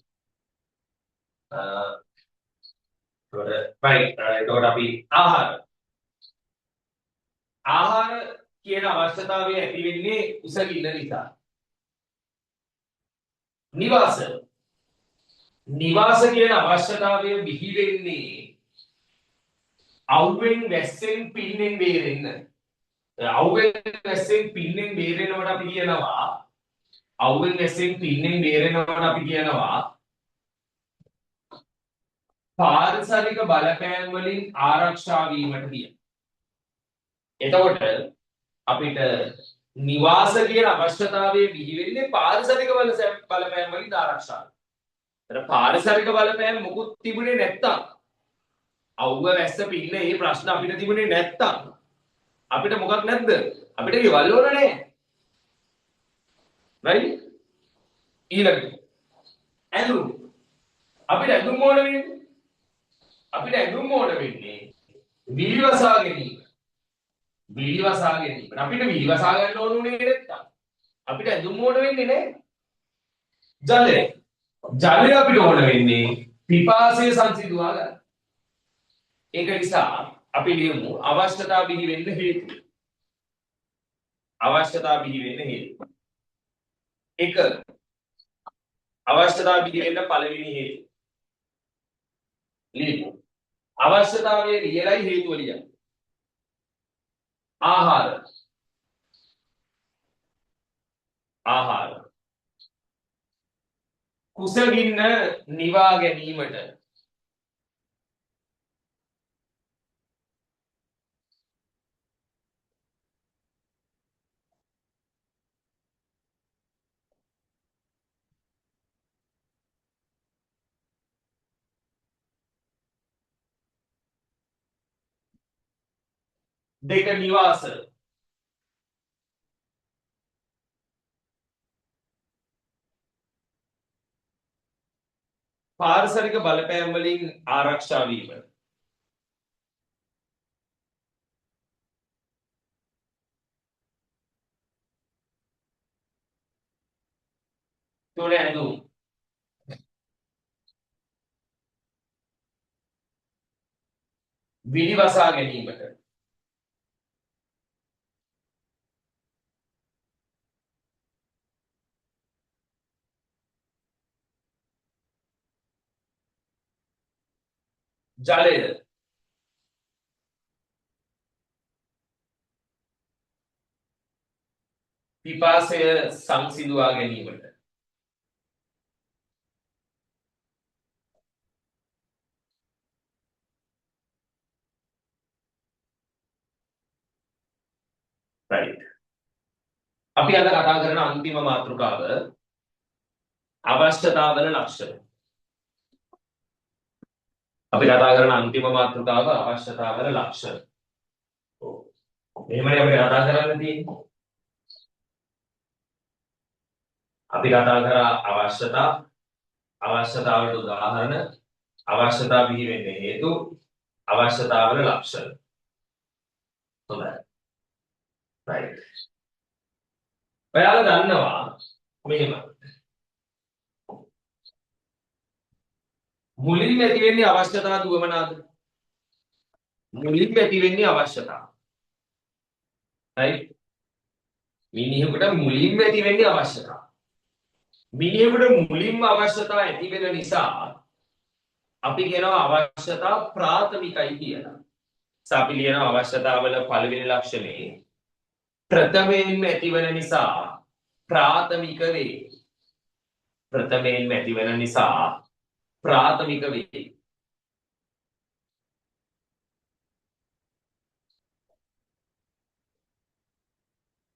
එතකොට අපි ආහාර කියන අවශ්‍යතාවය ඇති වෙන්නේ කුසගින්න නිසා. නිවාස කියන අවශ්‍යතාවය බිහි වෙන්නේ අවුවෙන් වැස්සෙන් පින්නෙන් බේරෙන්න. අවුවෙන් වැස්සෙන් පින්නෙන් බේරෙනවට අපි කියනවා පාරිසරික බලපෑම් වලින් ආරක්ෂා වීමට කියන. එතකොට අපිට නිවාස කියන අවශ්‍යතාවය බිහි වෙන්නේ පාරිසරික බලපෑම් වලින් ආරක්ෂා. පාරිසරික බලපෑම් මොකුත් තිබුණේ නැත්තම් අවුව වැස්ස පින්න මේ ප්‍රශ්න අපිට තිබුණේ නැත්තම් අපිට මොකක් නැද්ද? අපිට ගෙවල් ඕන නැහැ. right? ඊළඟට ඇඳුම්. අපිට ඇඳුම් ඕන වෙන්නේ විලිවසා ගැනීම. අපිට විලිවසා ගන්න ඕන උනේ නැත්තම් අපිට ඇඳුම් ඕන වෙන්නේ නැහැ. ජලය අපිට ඕන වෙන්නේ පිපාසය සංසිඳුවා ගන්න. ඒක නිසා අපි ලියමු අවශ්‍යතා බිහි වෙන්න හේතු. අවශ්‍යතා බිහි වෙන්න හේතු. එක අවශ්‍යතා බිහි වෙන්න පළවෙනි හේතු. ලියමු. අවශ්‍යතාවයේ ලියලයි හේතුව ලියන්න. ආහාර. ආහාර. කුසගින්න නිවා ගැනීමට දෙක නිවාස. පාරිසරික බලපෑම් වලින් ආරක්ෂා වීම. තුන ඇඳුම්. විලිවසා ගැනීමට. ජලය. පිපාසය සංසිඳුවා ගැනීමට. right. අපි අද කතා කරන අන්තිම මාතෘකාව අවශ්‍යතාවල ලක්ෂණ. අපි කතා කරන අන්තිම මාතෘකාව අවශ්‍යතාවල ලක්ෂණ. ඔව්. එහෙමයි අපි කතා කරන්න තියෙන්නේ. අපි කතා කරා අවශ්‍යතා, අවශ්‍යතාවලට උදාහරණ, අවශ්‍යතා බිහි වෙන්න හේතු, අවශ්‍යතාවල ලක්ෂණ. හොඳයි. right. ඔයාලා දන්නවා මෙහෙම. මුලින්ම ඇති වෙන්නේ අවශ්‍යතා දුවමනාද? මුලින්ම ඇති වෙන්නේ අවශ්‍යතා. right. මිනිහෙකුට මුලින්ම ඇති වෙන්නේ අවශ්‍යතා. මිනිහෙකුට මුලින්ම අවශ්‍යතා ඇති වෙන නිසා අපි කියනවා අවශ්‍යතා ප්‍රාථමිකයි කියලා. අපි ලියනවා අවශ්‍යතාවල පළවෙනි ලක්ෂණේ ප්‍රථමයෙන්ම ඇතිවන නිසා ප්‍රාථමික වේ. ප්‍රථමයෙන්ම ඇතිවන නිසා ප්‍රාථමික වේ.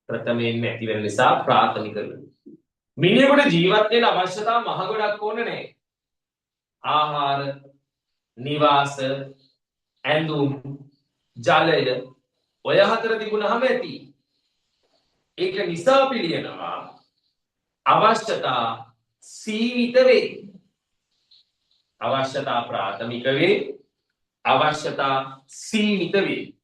ප්‍රථමයෙන්ම ඇතිවන නිසා ප්‍රාථමික වේ. මිනිහෙකුට ජීවත් වෙන්න අවශ්‍යතා මහ ගොඩක් ඕනේ නැහැ. ආහාර, නිවාස, ඇඳුම්, ජලය ඔය හතර තිබුණාම ඇති. ඒක නිසා පිළියනවා අවශ්‍යතා සීමිත වේ. අවශ්‍යතා ප්‍රාථමික වේ. අවශ්‍යතා සීමිත වේ.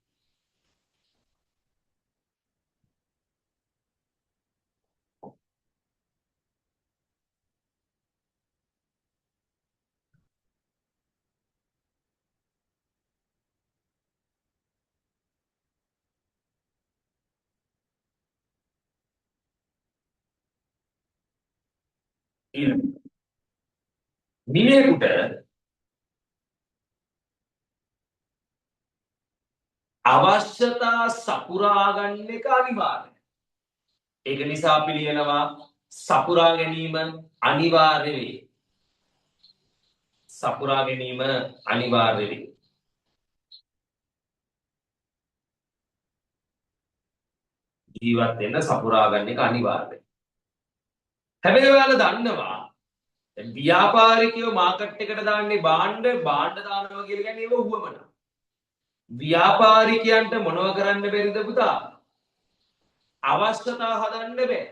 මිනිහෙකුට අවශ්‍යතා සපුරා ගන්න එක අනිවාර්යයි. ඒක නිසා අපි ලියනවා සපුරා ගැනීම අනිවාර්ය වේ. සපුරා ගැනීම අනිවාර්ය වේ. ජීවත් වෙන්න සපුරා ගන්න එක අනිවාර්යයි. හැබැයි ඔයාලා දන්නවා ව්‍යාපාරිකයෝ මාකට් එකට දාන්නේ භාණ්ඩ දානවා කියලා කියන්නේ ඒව උවමන. ව්‍යාපාරිකයන්ට මොනව කරන්න බැරිද පුතා? අවශ්‍යතා හදන්න බෑ.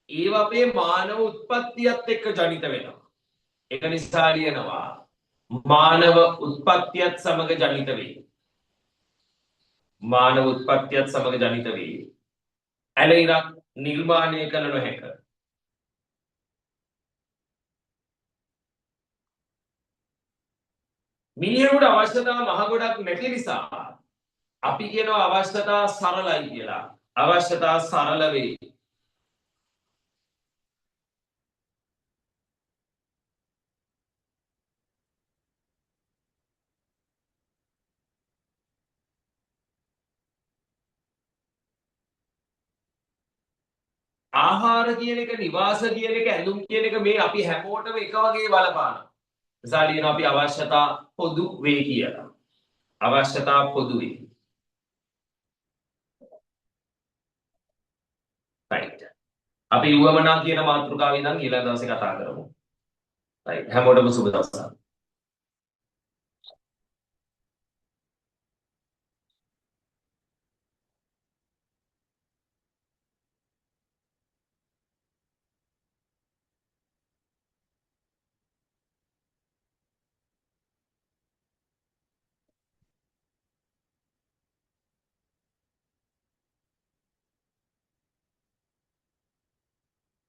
ඒව අපේ මානව උත්පත්තියත් එක්ක ජනිත වෙනවා. ඒක නිසා ලියනවා මානව උත්පත්තියත් සමග ජනිත වේ. මානව උත්පත්තියත් සමග ජනිත වේ. ඇලෙයිරක් නිර්මාණය කළ නොහැක. මිනිහෙකුට අවශ්‍යතා මහ ගොඩක් නැති නිසා අපි කියනවා අවශ්‍යතා සරලයි කියලා. අවශ්‍යතා සරල වේ. ආහාර කියන එක, නිවාස කියන එක, ඇඳුම් කියන එක මේ අපි හැමෝටම එක වගේ බලපානවා. නිසා ලියනවා අපි අවශ්‍යතා පොදු වේ කියලා. අවශ්‍යතා පොදු වේ. right. අපි යුවමනා කියන මාතෘකාව ඉඳන් ඊළඟ දවසේ කතා කරමු. right. හැමෝටම සුබ දවසක්.